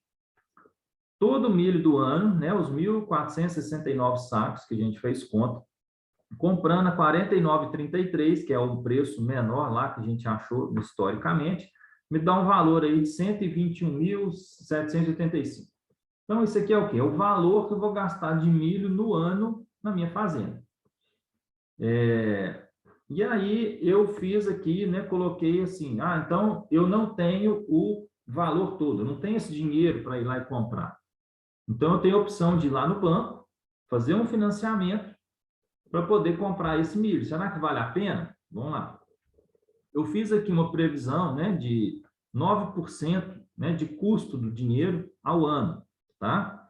todo o milho do ano, né? Os 1.469 sacos que a gente fez conta, comprando a R$ 49,33, que é o preço menor lá que a gente achou historicamente, me dá um valor aí de R$ 121.785. Então, isso aqui é o quê? É o valor que eu vou gastar de milho no ano na minha fazenda. E aí, eu fiz aqui, né? Coloquei assim, então, eu não tenho o valor todo, eu não tenho esse dinheiro para ir lá e comprar. Então, eu tenho a opção de ir lá no banco, fazer um financiamento para poder comprar esse milho. Será que vale a pena? Vamos lá. Eu fiz aqui uma previsão, né, de 9%, né, de custo do dinheiro ao ano, tá?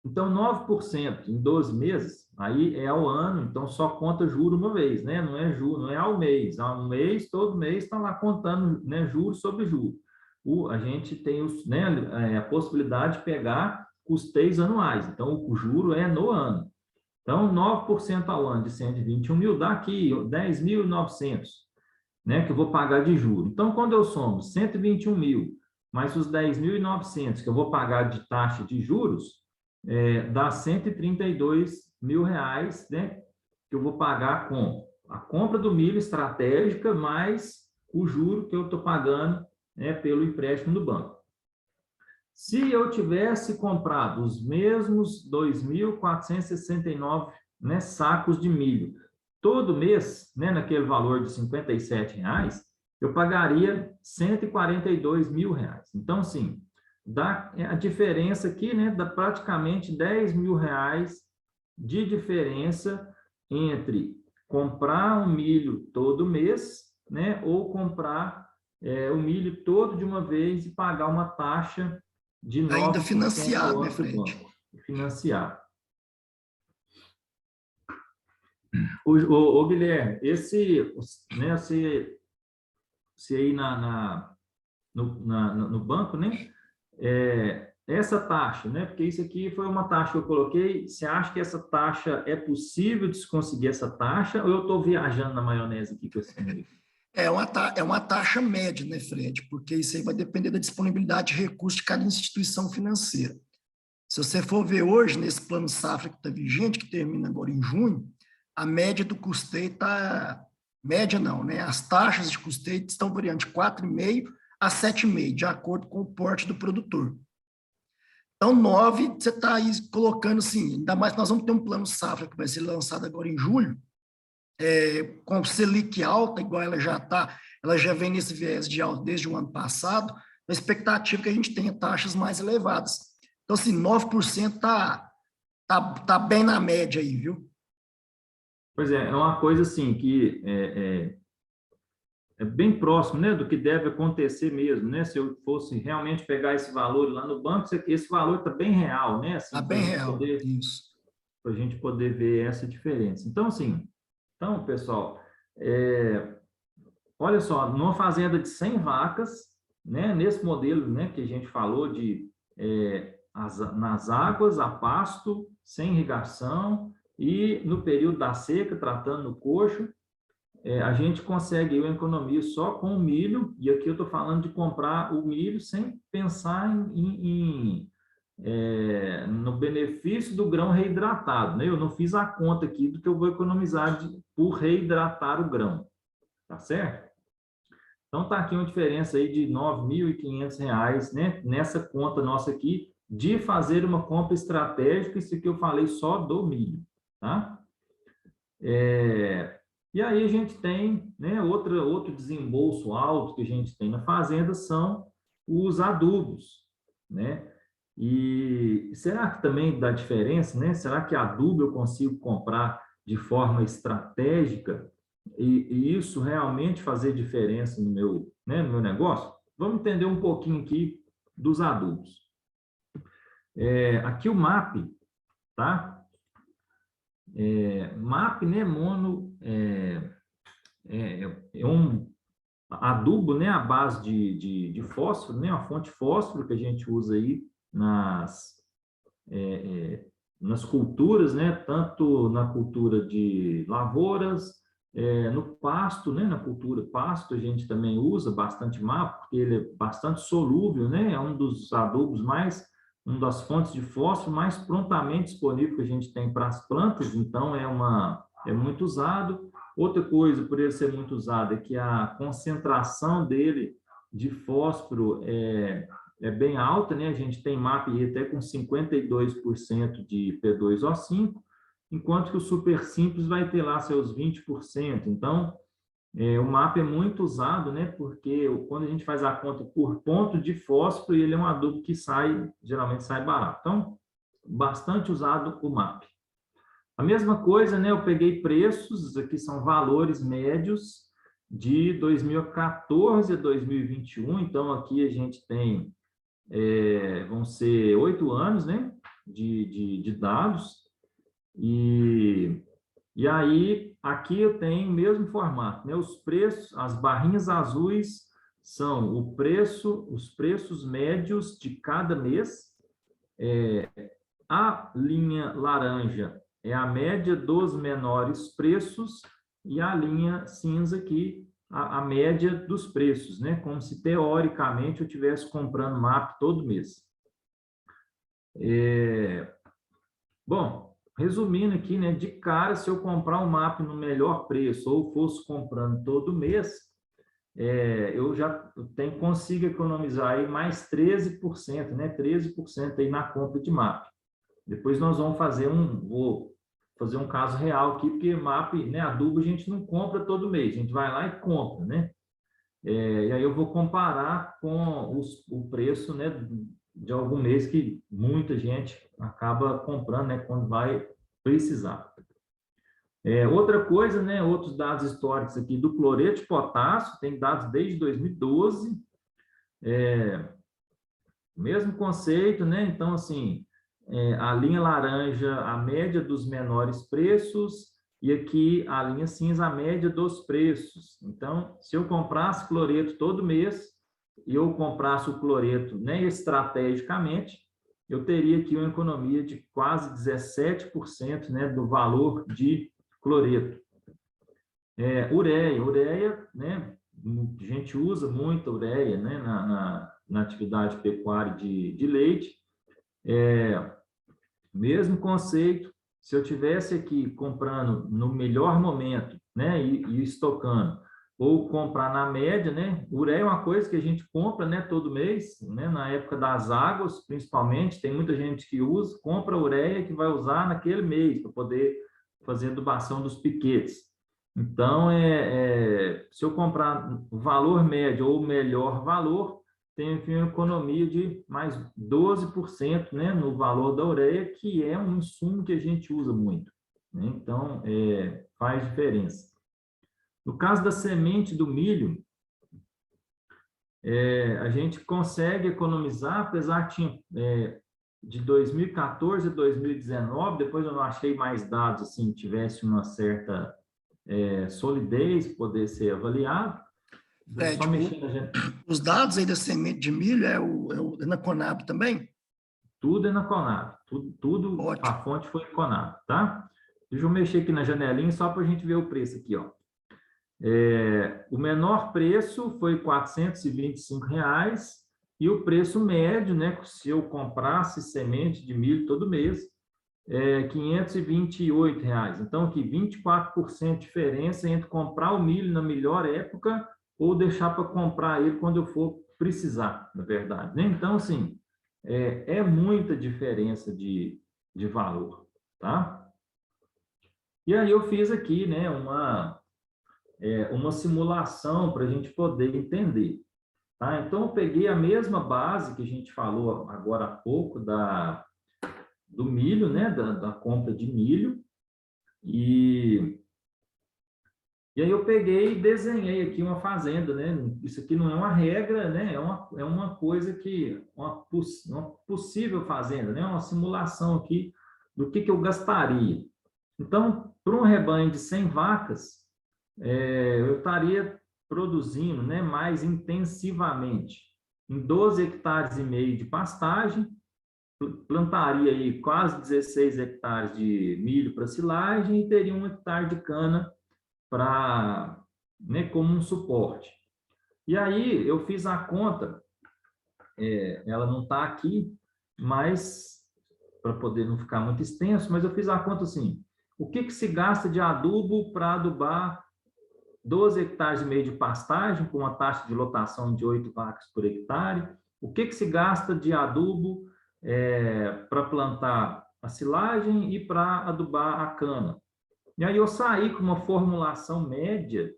Então, 9% em 12 meses, aí é ao ano, então só conta juro uma vez, né? Não é juro, não é ao mês. Ao mês, todo mês está lá contando, né, juros sobre juros. A gente tem a possibilidade de pegar custeios anuais, então o juro é no ano. Então, 9% ao ano de 121 mil dá aqui 10.900, né, que eu vou pagar de juros. Então, quando eu somo 121 mil mais os 10.900 que eu vou pagar de taxa de juros, dá R$ 132 mil, né, que eu vou pagar com a compra do milho estratégica mais o juro que eu estou pagando, né, pelo empréstimo do banco. Se eu tivesse comprado os mesmos 2.469, né, sacos de milho todo mês, né, naquele valor de R$ 57, eu pagaria R$ 142 mil. Então, assim, dá a diferença aqui, né, dá praticamente R$ 10 mil de diferença entre comprar um milho todo mês, né, ou comprar o milho todo de uma vez e pagar uma taxa de Ainda 9% financiado, ao né, ano do Fred? banco, financiar. O Guilherme, né, se aí no banco, né, essa taxa, né, porque isso aqui foi uma taxa que eu coloquei, você acha que essa taxa é possível de se conseguir essa taxa, ou eu estou viajando na maionese aqui com esse número? É uma taxa média, né, Fred? Porque isso aí vai depender da disponibilidade de recursos de cada instituição financeira. Se você for ver hoje, nesse plano safra que está vigente, que termina agora em junho, a média do custeio está... Média não, né? As taxas de custeio estão variando de 4,5% a 7,5%, de acordo com o porte do produtor. Então, 9, você está aí colocando assim, ainda mais que nós vamos ter um plano safra que vai ser lançado agora em julho, com Selic alta, igual ela já está, ela já vem nesse viés de alta desde o ano passado, a expectativa é que a gente tenha taxas mais elevadas. Então, assim, 9% tá bem na média aí, viu? Pois é uma coisa assim que é bem próximo, né, do que deve acontecer mesmo, né? Se eu fosse realmente pegar esse valor lá no banco, esse valor está bem real, né? Tá Assim, bem real, isso. para a gente poder ver essa diferença. Então, assim, pessoal, olha só, numa fazenda de 100 vacas, né, nesse modelo, né, que a gente falou de nas águas, a pasto, sem irrigação e no período da seca, tratando no coxo, a gente consegue uma economia só com o milho, e aqui eu estou falando de comprar o milho sem pensar no benefício do grão reidratado, né? Eu não fiz a conta aqui do que eu vou economizar por reidratar o grão, tá certo? Então, está aqui uma diferença aí de R$ 9.500, né? Nessa conta nossa aqui, de fazer uma compra estratégica, isso aqui eu falei só do milho, tá? E aí a gente tem, né, outro desembolso alto que a gente tem na fazenda são os adubos, né? E será que também dá diferença, né? Será que adubo eu consigo comprar de forma estratégica e isso realmente fazer diferença no meu, né, no meu negócio? Vamos entender um pouquinho aqui dos adubos. Aqui o MAP, tá? MAP, né, mono, é um adubo, né, à base de fósforo, né, uma fonte de fósforo que a gente usa aí nas culturas, né, tanto na cultura de lavouras, no pasto, né, na cultura pasto, a gente também usa bastante MAP, porque ele é bastante solúvel, né, é um dos adubos uma das fontes de fósforo mais prontamente disponível que a gente tem para as plantas, então é muito usado. Outra coisa, por ele ser muito usado, é que a concentração dele de fósforo é bem alta, né? A gente tem MAP até com 52% de P2O5, enquanto que o super simples vai ter lá seus 20%. Então, o MAP é muito usado, né? Porque quando a gente faz a conta por ponto de fósforo, ele é um adubo que geralmente sai barato. Então, bastante usado o MAP. A mesma coisa, né? Eu peguei preços, aqui são valores médios de 2014 a 2021. Então, aqui a gente tem, vão ser 8 anos, né? De dados. E aí, aqui eu tenho o mesmo formato, né? Os preços, as barrinhas azuis são os preços médios de cada mês. A linha laranja é a média dos menores preços e a linha cinza aqui, a média dos preços, né? Como se teoricamente eu estivesse comprando MAP todo mês. Bom, resumindo aqui, né, de cara, se eu comprar um MAP no melhor preço ou fosse comprando todo mês, eu já consigo economizar aí mais 13%, né, 13% aí na compra de MAP. Depois nós vamos vou fazer um caso real aqui, porque MAP, né, adubo a gente não compra todo mês, a gente vai lá e compra, né? E aí eu vou comparar com o preço, né, de algum mês que muita gente acaba comprando, né, quando vai precisar. Outra coisa, né, outros dados históricos aqui do cloreto de potássio, tem dados desde 2012, mesmo conceito, né? Então, assim, a linha laranja, a média dos menores preços, e aqui a linha cinza, a média dos preços. Então, se eu comprasse cloreto todo mês, e eu comprasse o cloreto, né, estrategicamente, eu teria aqui uma economia de quase 17%, né, do valor de cloreto. Ureia, né, a gente usa muito ureia, né, na atividade pecuária de leite. Mesmo conceito, se eu tivesse aqui comprando no melhor momento, né, e estocando, ou comprar na média, né, ureia é uma coisa que a gente compra, né, todo mês, né, na época das águas, principalmente, tem muita gente que usa, compra ureia que vai usar naquele mês, para poder fazer a adubação dos piquetes. Então, se eu comprar o valor médio ou o melhor valor, tem aqui uma economia de mais 12%, né, no valor da ureia, que é um insumo que a gente usa muito, né? Então, faz diferença. No caso da semente do milho, a gente consegue economizar, apesar que tinha de 2014 a 2019, depois eu não achei mais dados, assim, tivesse uma certa solidez, poder ser avaliado. Só os dados aí da semente de milho é na Conab também? Tudo é na Conab, tudo a fonte foi Conab, tá? Deixa eu mexer aqui na janelinha só para a gente ver o preço aqui, ó. O menor preço foi R$ 425 e o preço médio, né, se eu comprasse semente de milho todo mês, R$ 528. Então, aqui, 24% de diferença entre comprar o milho na melhor época ou deixar para comprar ele quando eu for precisar, na verdade, né? Então, assim, muita diferença de valor, tá? E aí eu fiz aqui, né, uma simulação para a gente poder entender, tá? Então, eu peguei a mesma base que a gente falou agora há pouco do milho, né, da compra de milho, e aí eu peguei e desenhei aqui uma fazenda, né? Isso aqui não é uma regra, né? É uma coisa que, uma possível fazenda, né? Uma simulação aqui do que eu gastaria. Então, para um rebanho de 100 vacas, eu estaria produzindo, né, mais intensivamente em 12 hectares e meio de pastagem, plantaria aí quase 16 hectares de milho para silagem e teria 1 hectare de cana para, né, como um suporte. E aí eu fiz a conta, ela não está aqui, mas para poder não ficar muito extenso, mas eu fiz a conta assim, o que se gasta de adubo para adubar 12 hectares e meio de pastagem, com uma taxa de lotação de 8 vacas por hectare, o que se gasta de adubo para plantar a silagem e para adubar a cana. E aí eu saí com uma formulação média,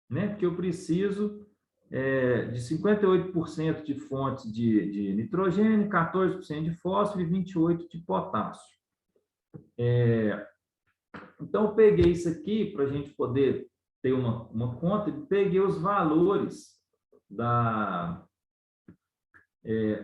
né, porque eu preciso de 58% de fontes de nitrogênio, 14% de fósforo e 28% de potássio. Então, eu peguei isso aqui para a gente poder ter uma conta e peguei os valores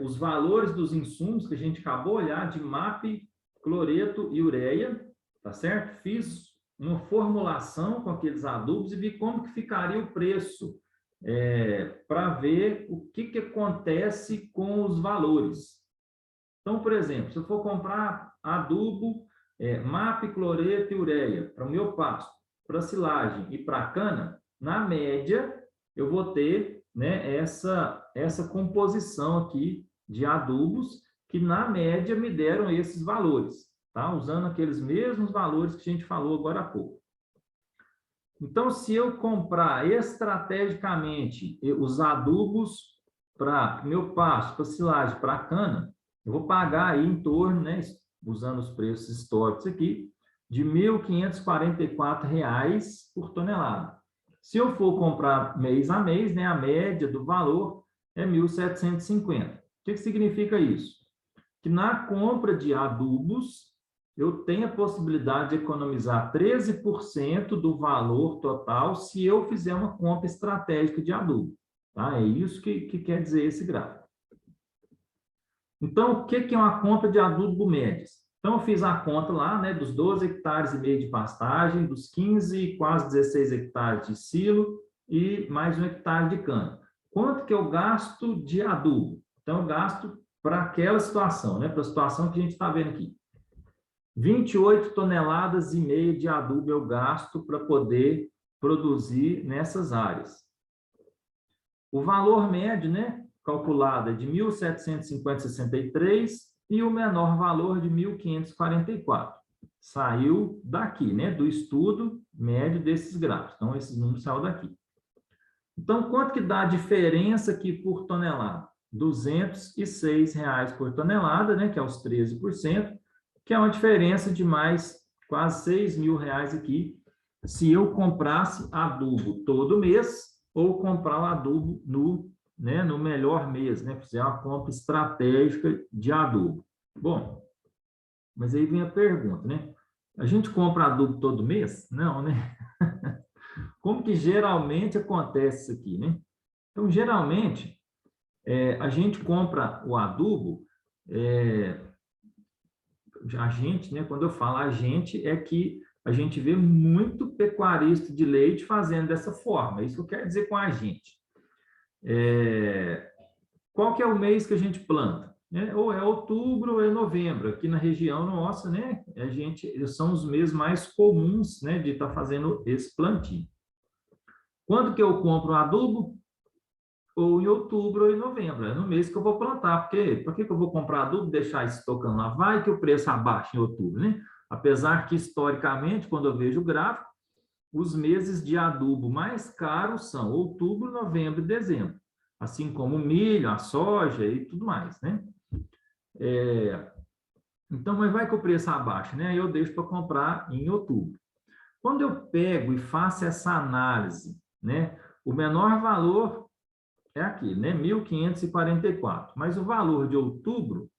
os valores dos insumos que a gente acabou de olhar de MAP, cloreto e ureia, tá certo? Fiz uma formulação com aqueles adubos e vi como que ficaria o preço para ver o que acontece com os valores. Então, por exemplo, se eu for comprar adubo, MAP, cloreto e ureia para o meu pasto, para silagem e para cana, na média, eu vou ter, né, essa composição aqui de adubos que, na média, me deram esses valores. tá? Usando aqueles mesmos valores que a gente falou agora há pouco. Então, se eu comprar estrategicamente os adubos para meu pasto, para silagem, para cana, eu vou pagar aí em torno, né, usando os preços históricos aqui, de R$ 1.544 por tonelada. Se eu for comprar mês a mês, né, a média do valor é 1.750. O que significa isso? Que na compra de adubos, eu tenho a possibilidade de economizar 13% do valor total se eu fizer uma compra estratégica de adubo. Tá? É isso que quer dizer esse gráfico. Então, o que é uma compra de adubo médias? Então, eu fiz a conta lá, né, dos 12 hectares e meio de pastagem, dos 15, quase 16 hectares de silo e mais 1 hectare de cana. Quanto que eu gasto de adubo? Então, eu gasto para aquela situação, né, para a situação que a gente está vendo aqui. 28 toneladas e meia de adubo eu gasto para poder produzir nessas áreas. O valor médio, né, calculado é de 1.750,63 e o menor valor de 1.544. Saiu daqui, né, do estudo médio desses gráficos. Então, esses números saíram daqui. Então, quanto que dá a diferença aqui por tonelada? R$ 206 por tonelada, né, que é os 13%, que é uma diferença de mais quase R$ 6.000 aqui, se eu comprasse adubo todo mês ou comprar o adubo no melhor mês, né, fizer uma compra estratégica de adubo. Bom, mas aí vem a pergunta, né? A gente compra adubo todo mês? Não, né? Como que geralmente acontece isso aqui, né? Então, geralmente, a gente compra o adubo, a gente, né? Quando eu falo a gente, é que a gente vê muito pecuarista de leite fazendo dessa forma. É isso que eu quero dizer com a gente. Qual que é o mês que a gente planta? Ou é outubro ou é novembro. Aqui na região nossa, né? São os meses mais comuns, né, de estar fazendo esse plantio. Quando que eu compro o adubo? Ou em outubro ou em novembro, é no mês que eu vou plantar. Por que eu vou comprar adubo e deixar isso tocando lá? Vai que o preço abaixa em outubro, né? Apesar que, historicamente, quando eu vejo o gráfico, os meses de adubo mais caros são outubro, novembro e dezembro. Assim como o milho, a soja e tudo mais, né? Então, mas vai que o preço abaixa, né? Eu deixo para comprar em outubro. Quando eu pego e faço essa análise, né? O menor valor é aqui, né? 1.544. Mas o valor de outubro,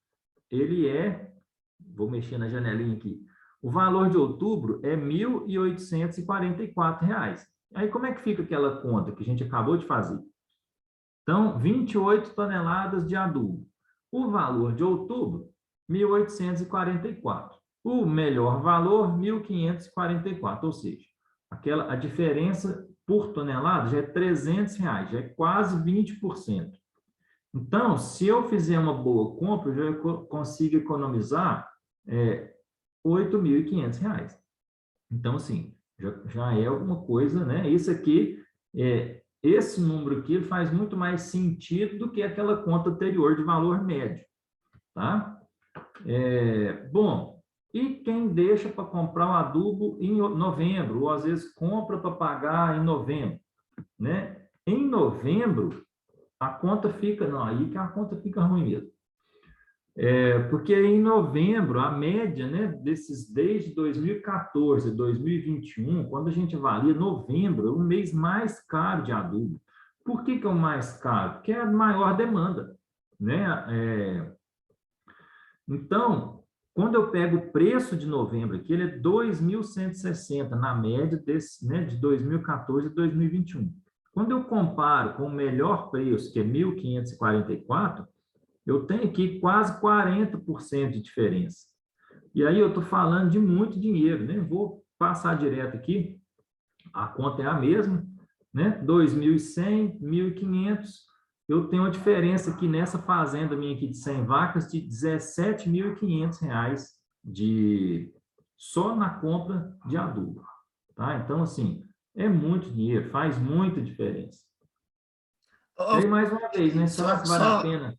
ele vou mexer na janelinha aqui. O valor de outubro é R$ 1.844. Aí como é que fica aquela conta que a gente acabou de fazer? Então, 28 toneladas de adubo. O valor de outubro, 1.844. O melhor valor, 1.544. Ou seja, a diferença por tonelada já é R$300, já é quase 20%. Então, se eu fizer uma boa compra, eu já consigo economizar R$ 8.500. Então, assim, já é alguma coisa, né? Isso aqui, esse número aqui ele faz muito mais sentido do que aquela conta anterior de valor médio, tá? Bom, e quem deixa para comprar o adubo em novembro, ou às vezes compra para pagar em novembro, né? Em novembro, a conta fica, não, aí que a conta fica ruim mesmo. Porque em novembro, a média, né, desde 2014 a 2021, quando a gente avalia novembro, é o mês mais caro de adubo. Por que é o mais caro? Porque é a maior demanda, né? Então, quando eu pego o preço de novembro aqui, ele é 2.160 na média de 2014 a 2021. Quando eu comparo com o melhor preço, que é 1.544, eu tenho aqui quase 40% de diferença. E aí eu estou falando de muito dinheiro, né? Vou passar direto aqui, a conta é a mesma, né? 2.100, 1.500, eu tenho uma diferença aqui nessa fazenda minha aqui de 100 vacas de R$ 17.500 só na compra de adubo, tá? Então, assim, é muito dinheiro, faz muita diferença. E aí, mais uma vez, né? Será que vale a pena?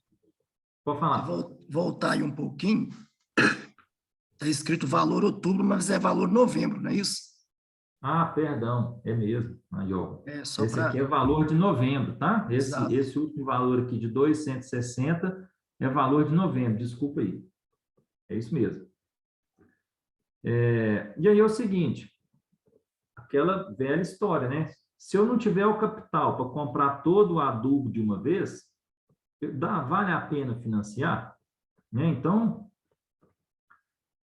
Pode falar. Voltar aí um pouquinho. Está escrito valor outubro, mas é valor novembro, não é isso? Ah, perdão, é mesmo. Aí, ó, É só esse aqui é para... valor de novembro, tá? Exato. Esse último valor aqui de 260 é valor de novembro, desculpa aí. É isso mesmo. E aí é o seguinte, aquela velha história, né? Se eu não tiver o capital para comprar todo o adubo de uma vez, vale a pena financiar? Né? Então,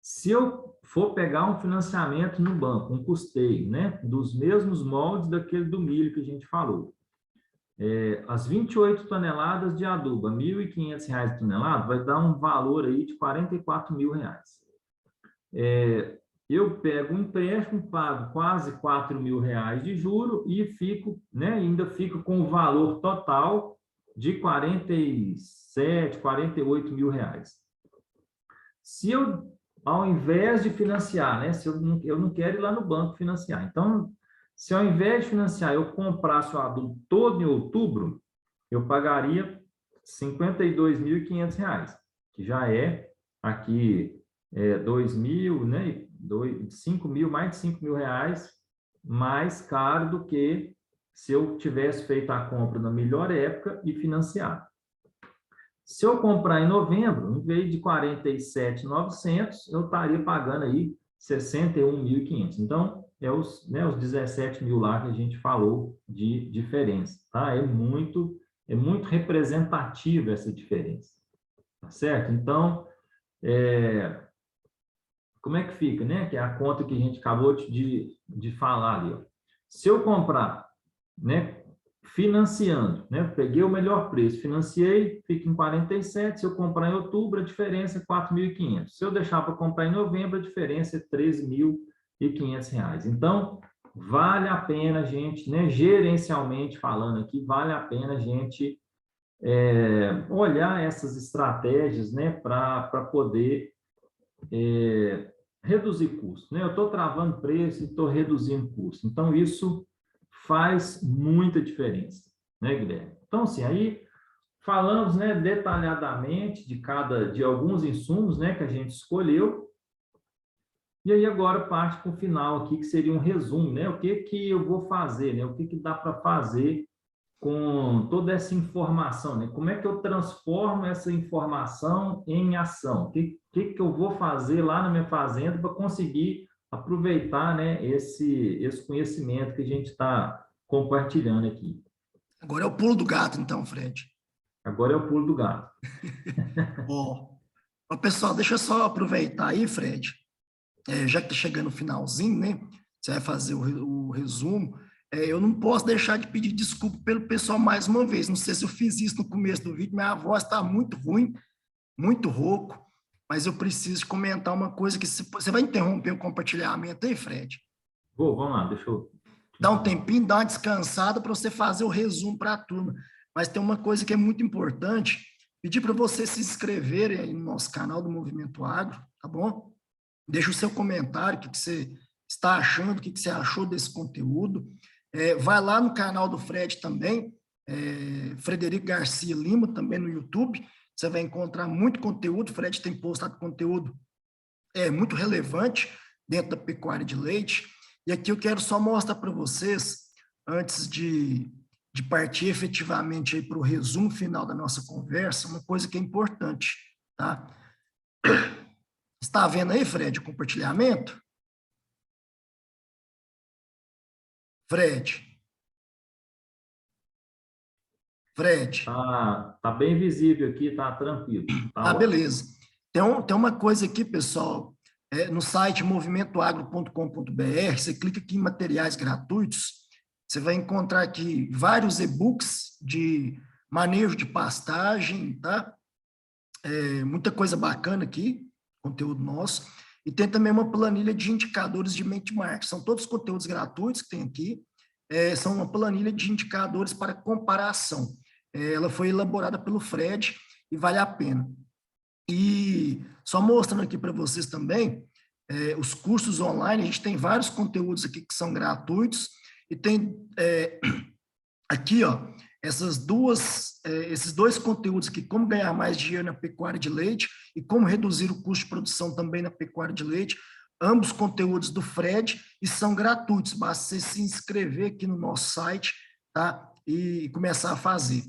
se eu for pegar um financiamento no banco, um custeio, né, dos mesmos moldes daquele do milho que a gente falou, as 28 toneladas de adubo, R$ 1.500 a tonelada, vai dar um valor aí de R$ 44 mil. Eu pego um empréstimo, pago quase R$ 4 mil de juro e fico, né, ainda fico com o valor total de 47, 48 mil reais. Se eu, ao invés de financiar, né, se eu não quero ir lá no banco financiar, então, se ao invés de financiar eu comprasse o adubo todo em outubro, eu pagaria R$ 52.500, que já é aqui 2 mil, né, 5 mil, mais de 5 mil reais, mais caro do que se eu tivesse feito a compra na melhor época e financiar. Se eu comprar em novembro, em vez de 47.900, eu estaria pagando aí 61.500. Então, os 17 mil lá que a gente falou de diferença, tá? É muito representativa essa diferença, tá certo? Então, como é que fica, né? Que é a conta que a gente acabou de falar ali, ó. Se eu comprar, né, financiando, né? Peguei o melhor preço, financiei, fica em 47. Se eu comprar em outubro, a diferença é 4.500. Se eu deixar para comprar em novembro, a diferença é 13.500 reais. Então, vale a pena a gente, né? Gerencialmente falando aqui, vale a pena a gente olhar essas estratégias, né? Para poder reduzir custo, né? Eu estou travando preço e estou reduzindo custo. Então, isso faz muita diferença, né, Guilherme? Então, assim, aí falamos, né, detalhadamente de alguns insumos, né, que a gente escolheu. E aí agora parte para o final aqui, que seria um resumo, né? O que eu vou fazer, né? O que dá para fazer com toda essa informação, né? Como é que eu transformo essa informação em ação? O que eu vou fazer lá na minha fazenda para conseguir aproveitar, né, esse conhecimento que a gente está compartilhando aqui? Agora é o pulo do gato, então, Fred. Agora é o pulo do gato. Ó, pessoal, deixa eu só aproveitar aí, Fred, já que está chegando o finalzinho, né? Você vai fazer o resumo. Eu não posso deixar de pedir desculpa pelo pessoal mais uma vez. Não sei se eu fiz isso no começo do vídeo, minha voz está muito ruim, muito rouco, mas eu preciso comentar uma coisa que você vai interromper o compartilhamento aí, Fred? Vamos lá, deixa eu... Dá um tempinho, dá uma descansada para você fazer o resumo para a turma. Mas tem uma coisa que é muito importante, pedir para você se inscreverem aí no nosso canal do Movimento Agro, tá bom? Deixa o seu comentário, o que você está achando, o que você achou desse conteúdo. Vai lá no canal do Fred também, Frederico Garcia Lima, também no YouTube. Você vai encontrar muito conteúdo. O Fred tem postado conteúdo muito relevante dentro da pecuária de leite. E aqui eu quero só mostrar para vocês, antes de partir efetivamente para o resumo final da nossa conversa, uma coisa que é importante, tá? Está vendo aí, Fred, o compartilhamento? Fred. Tá bem visível aqui, tá tranquilo. Tá ótimo. Beleza. Tem uma coisa aqui, pessoal, no site movimentoagro.com.br, você clica aqui em materiais gratuitos, você vai encontrar aqui vários e-books de manejo de pastagem, tá? Muita coisa bacana aqui, conteúdo nosso. E tem também uma planilha de indicadores de benchmark. São todos conteúdos gratuitos que tem aqui. São uma planilha de indicadores para comparação. Ela foi elaborada pelo Fred e vale a pena. E só mostrando aqui para vocês também, os cursos online, a gente tem vários conteúdos aqui que são gratuitos, e tem aqui, ó, esses dois conteúdos aqui, como ganhar mais dinheiro na pecuária de leite e como reduzir o custo de produção também na pecuária de leite, ambos conteúdos do Fred, e são gratuitos, basta você se inscrever aqui no nosso site, tá? E começar a fazer.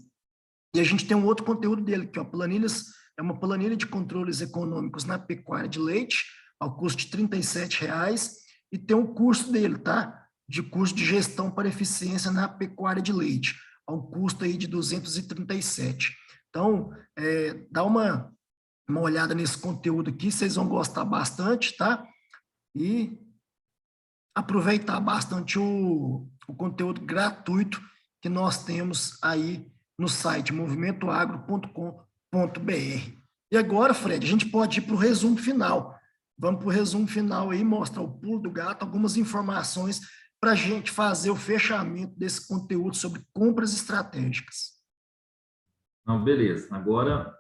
E a gente tem um outro conteúdo dele, que é uma planilha de controles econômicos na pecuária de leite, ao custo de R$ 37,00, e tem um curso dele, tá? De curso de gestão para eficiência na pecuária de leite, ao custo aí de R$ 237. Então, dá uma olhada nesse conteúdo aqui, vocês vão gostar bastante, tá? E aproveitar bastante o conteúdo gratuito que nós temos aí no site movimentoagro.com.br. E agora, Fred, a gente pode ir para o resumo final. Vamos para o resumo final aí, mostrar o pulo do gato, algumas informações para a gente fazer o fechamento desse conteúdo sobre compras estratégicas. Não, beleza. Agora,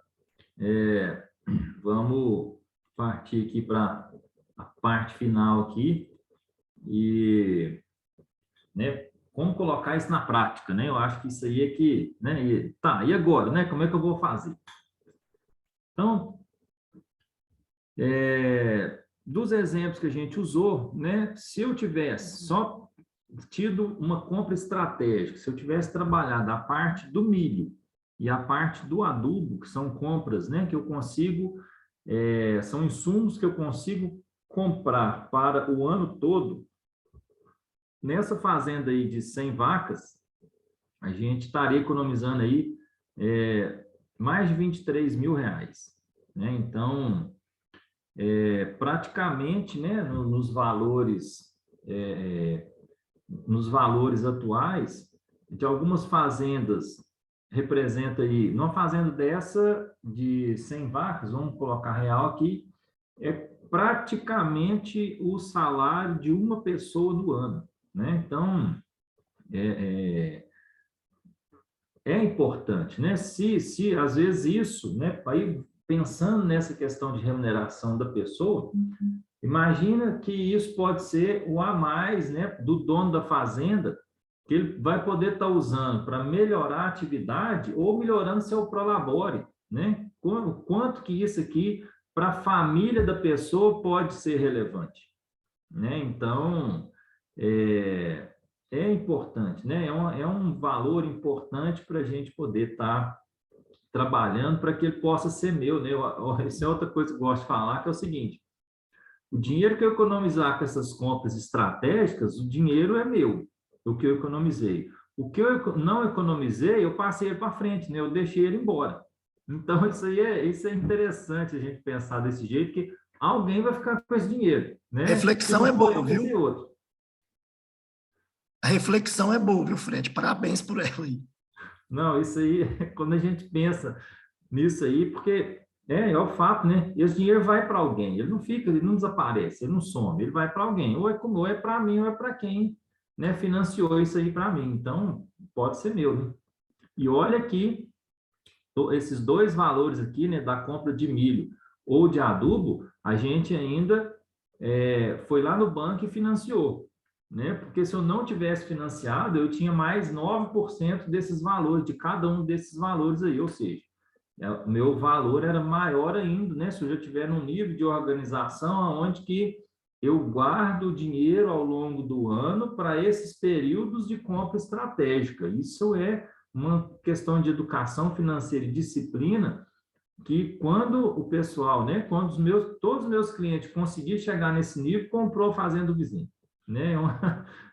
vamos partir aqui para a parte final aqui e, né, como colocar isso na prática, né? Eu acho que isso aí é que, né? E agora, né? Como é que eu vou fazer? Então, dos exemplos que a gente usou, né? Se eu tivesse só tido uma compra estratégica, se eu tivesse trabalhado a parte do milho e a parte do adubo, que são compras, né? Que eu consigo, são insumos que eu consigo comprar para o ano todo. Nessa fazenda aí de 100 vacas, a gente estaria economizando aí mais de R$ 23.000, né? Então, praticamente, né, nos valores atuais, de algumas fazendas, representa aí, numa fazenda dessa de 100 vacas, vamos colocar real aqui, é praticamente o salário de uma pessoa no ano, né? Então, é importante, né? Se às vezes isso, né? Aí pensando nessa questão de remuneração da pessoa, imagina que isso pode ser o a mais, né? Do dono da fazenda, que ele vai poder estar usando para melhorar a atividade ou melhorando seu prolabore, né? Quanto que isso aqui para a família da pessoa pode ser relevante, né? Então, é importante, né? É um valor importante para a gente poder estar trabalhando para que ele possa ser meu, né? Essa é outra coisa que eu gosto de falar, que é o seguinte: o dinheiro que eu economizar com essas compras estratégicas, o dinheiro é meu, o que eu economizei. O que eu não economizei, eu passei ele para frente, né? Eu deixei ele embora. Então, isso é interessante a gente pensar desse jeito, que alguém vai ficar com esse dinheiro, né? Reflexão é boa, Vai ser viu? outro. A reflexão é boa, viu, Fred? Parabéns por ela aí. Não, isso aí, quando a gente pensa nisso aí, porque é o fato, né? Esse dinheiro vai para alguém, ele não fica, ele não desaparece, ele não some, ele vai para alguém, ou é para mim, ou é para quem, né, financiou isso aí para mim. Então, pode ser meu, né? E olha aqui, esses dois valores aqui, né, da compra de milho ou de adubo, a gente ainda foi lá no banco e financiou, né? Porque se eu não tivesse financiado, eu tinha mais 9% desses valores, de cada um desses valores aí, ou seja, o meu valor era maior ainda, né? Se eu já tiver num nível de organização onde que eu guardo o dinheiro ao longo do ano para esses períodos de compra estratégica. Isso é uma questão de educação financeira e disciplina, que quando o pessoal, né, quando todos os meus clientes conseguiram chegar nesse nível, comprou fazendo vizinho, né?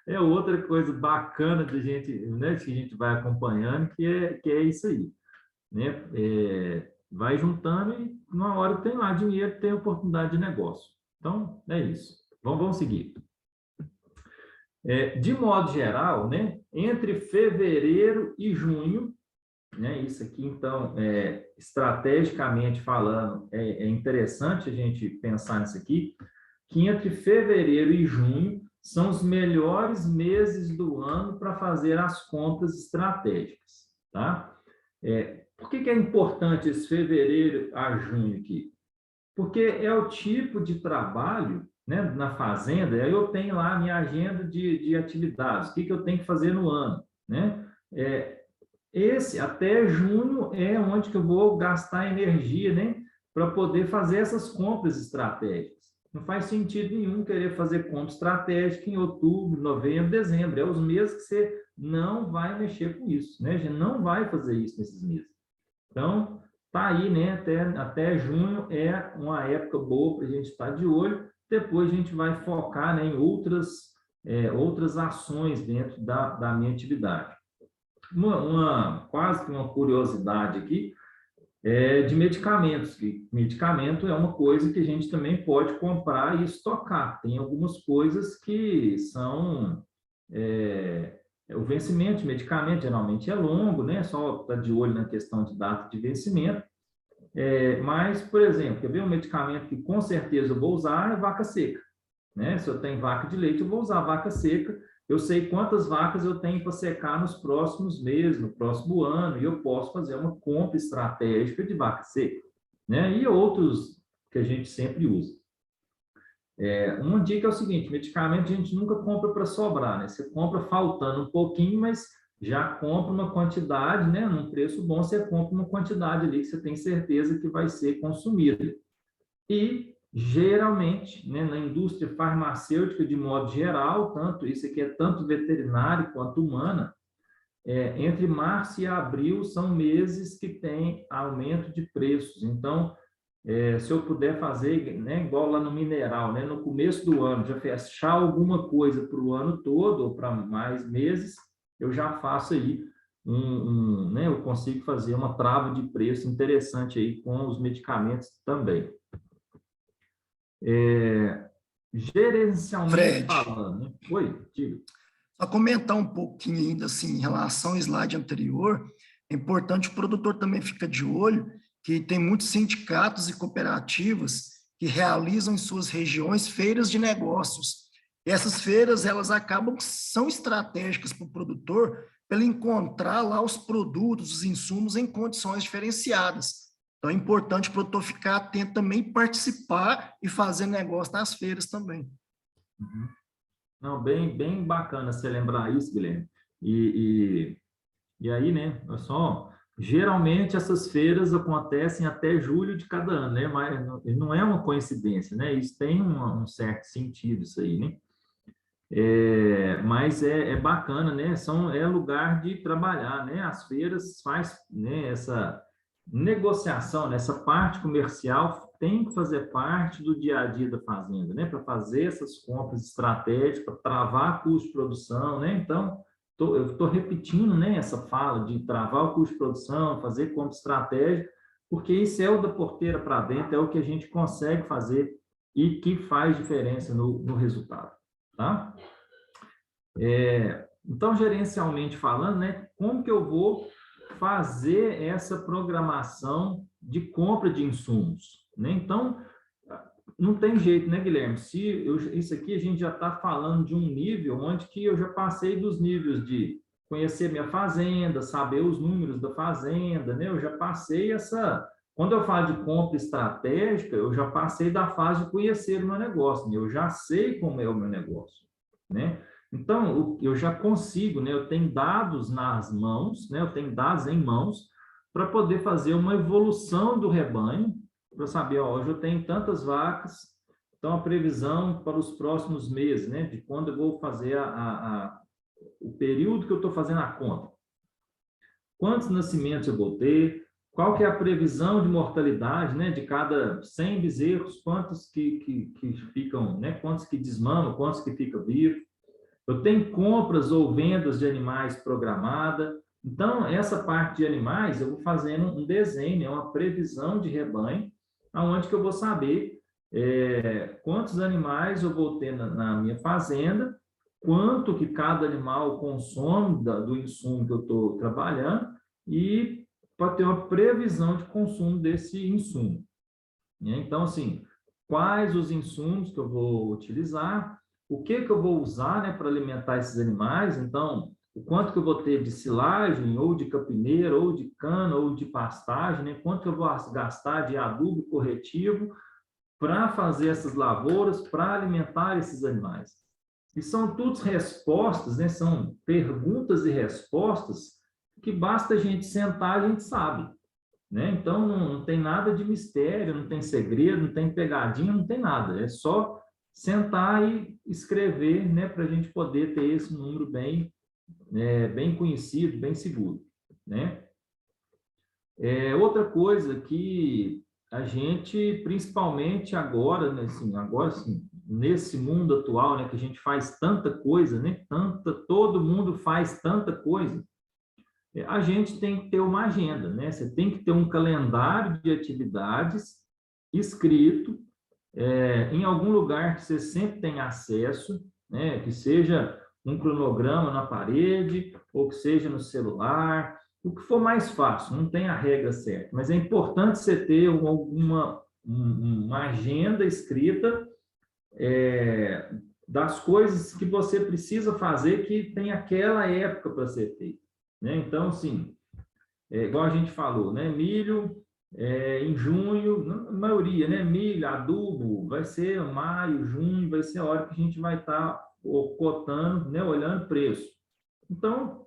É outra coisa bacana de gente, né, que a gente vai acompanhando, que é isso aí, né? Vai juntando e numa hora tem lá dinheiro, tem oportunidade de negócio. Então, é isso. Vamos seguir. De modo geral, né, entre fevereiro e junho, né, isso aqui, então, estrategicamente falando, é interessante a gente pensar nisso aqui, que entre fevereiro e junho são os melhores meses do ano para fazer as compras estratégicas, tá? Por que é importante esse fevereiro a junho aqui? Porque é o tipo de trabalho, né, na fazenda, aí eu tenho lá a minha agenda de atividades, o que eu tenho que fazer no ano, né? Esse, até junho, é onde que eu vou gastar energia, né, para poder fazer essas compras estratégicas. Não faz sentido nenhum querer fazer compra estratégica em outubro, novembro, dezembro. É os meses que você não vai mexer com isso, né? A gente não vai fazer isso nesses meses. Então, tá aí, né? Até junho é uma época boa para a gente estar de olho. Depois a gente vai focar, né, em outras ações dentro da minha atividade. Quase que uma curiosidade aqui é de medicamentos, que medicamento é uma coisa que a gente também pode comprar e estocar. Tem algumas coisas que são o vencimento de medicamento geralmente é longo, né? Só estar de olho na questão de data de vencimento. Mas, por exemplo, quer ver um medicamento que com certeza eu vou usar é vaca seca, né? Se eu tenho vaca de leite, eu vou usar vaca seca. Eu sei quantas vacas eu tenho para secar nos próximos meses, no próximo ano, e eu posso fazer uma compra estratégica de vaca seca, né? E outros que a gente sempre usa. Uma dica é o seguinte: medicamento a gente nunca compra para sobrar, né? Você compra faltando um pouquinho, mas já compra uma quantidade, né? Num preço bom, você compra uma quantidade ali que você tem certeza que vai ser consumida. E, geralmente, né, na indústria farmacêutica, de modo geral, tanto isso aqui é tanto veterinário quanto humana, entre março e abril são meses que tem aumento de preços. Então, se eu puder fazer, né, igual lá no mineral, né, no começo do ano, já fechar alguma coisa para o ano todo ou para mais meses, eu já faço aí né, eu consigo fazer uma trava de preço interessante aí com os medicamentos também. Gerencialmente Fred, falando, né? Oi, diga. só comentar um pouquinho ainda assim, em relação ao slide anterior, é importante o produtor também ficar de olho que tem muitos sindicatos e cooperativas que realizam em suas regiões feiras de negócios. E essas feiras, elas acabam são estratégicas para o produtor, para ele encontrar lá os produtos, os insumos em condições diferenciadas. Então, é importante o produtor ficar atento também, participar e fazer negócio nas feiras também. Uhum. Não, bem bacana você lembrar isso, Guilherme. E aí, né, geralmente essas feiras acontecem até julho de cada ano, né, mas não é uma coincidência, né, isso tem um certo sentido, isso aí, né. Mas é bacana, né, é lugar de trabalhar, né, as feiras faz, né, essa negociação, né, essa parte comercial tem que fazer parte do dia a dia da fazenda, né, para fazer essas compras estratégicas, para travar custo de produção, né, então eu estou repetindo, né, essa fala de travar o custo de produção, fazer compra estratégica, porque isso é o da porteira para dentro, é o que a gente consegue fazer e que faz diferença no resultado, tá? Então, gerencialmente falando, né, como que eu vou fazer essa programação de compra de insumos, né? Então, não tem jeito, né, Guilherme? Isso aqui a gente já está falando de um nível onde que eu já passei dos níveis de conhecer minha fazenda, saber os números da fazenda, né? Eu já passei quando eu falo de compra estratégica, eu já passei da fase de conhecer o meu negócio, né? Eu já sei como é o meu negócio, né? Então, eu já consigo, né? Eu tenho dados nas mãos, né? Eu tenho dados em mãos para poder fazer uma evolução do rebanho, para saber, ó, hoje eu tenho tantas vacas, então a previsão para os próximos meses, né? De quando eu vou fazer o período que eu estou fazendo a conta. Quantos nascimentos eu vou ter? Qual que é a previsão de mortalidade, né? De cada 100 bezerros, quantos que ficam, né? Quantos que desmamam, quantos que ficam vivos? Eu tenho compras ou vendas de animais programada. Então, essa parte de animais, eu vou fazendo um desenho, é uma previsão de rebanho, onde que eu vou saber quantos animais eu vou ter na minha fazenda, quanto que cada animal consome do insumo que eu estou trabalhando e para ter uma previsão de consumo desse insumo. Então, assim, quais os insumos que eu vou utilizar, o que eu vou usar, né, para alimentar esses animais, então, o quanto que eu vou ter de silagem, ou de capineira, ou de cana, ou de pastagem, né, quanto que eu vou gastar de adubo corretivo para fazer essas lavouras, para alimentar esses animais. E são todas respostas, né, são perguntas e respostas que basta a gente sentar, a gente sabe, né? Então, não tem nada de mistério, não tem segredo, não tem pegadinha, não tem nada. É só sentar e escrever, né, para a gente poder ter esse número bem, bem conhecido, bem seguro, né? Outra coisa que a gente, principalmente agora, né, assim, agora, assim, nesse mundo atual, né, que a gente faz tanta coisa, né, todo mundo faz tanta coisa, a gente tem que ter uma agenda, né? Você tem que ter um calendário de atividades escrito em algum lugar que você sempre tem acesso, né? Que seja um cronograma na parede ou que seja no celular, o que for mais fácil, não tem a regra certa, mas é importante você ter uma agenda escrita das coisas que você precisa fazer que tem aquela época para ser feito, né? Então, assim, igual a gente falou, né? Milho em junho, na maioria, né? Milho, adubo, vai ser maio, junho, vai ser a hora que a gente vai estar cotando, né? Olhando preço. Então,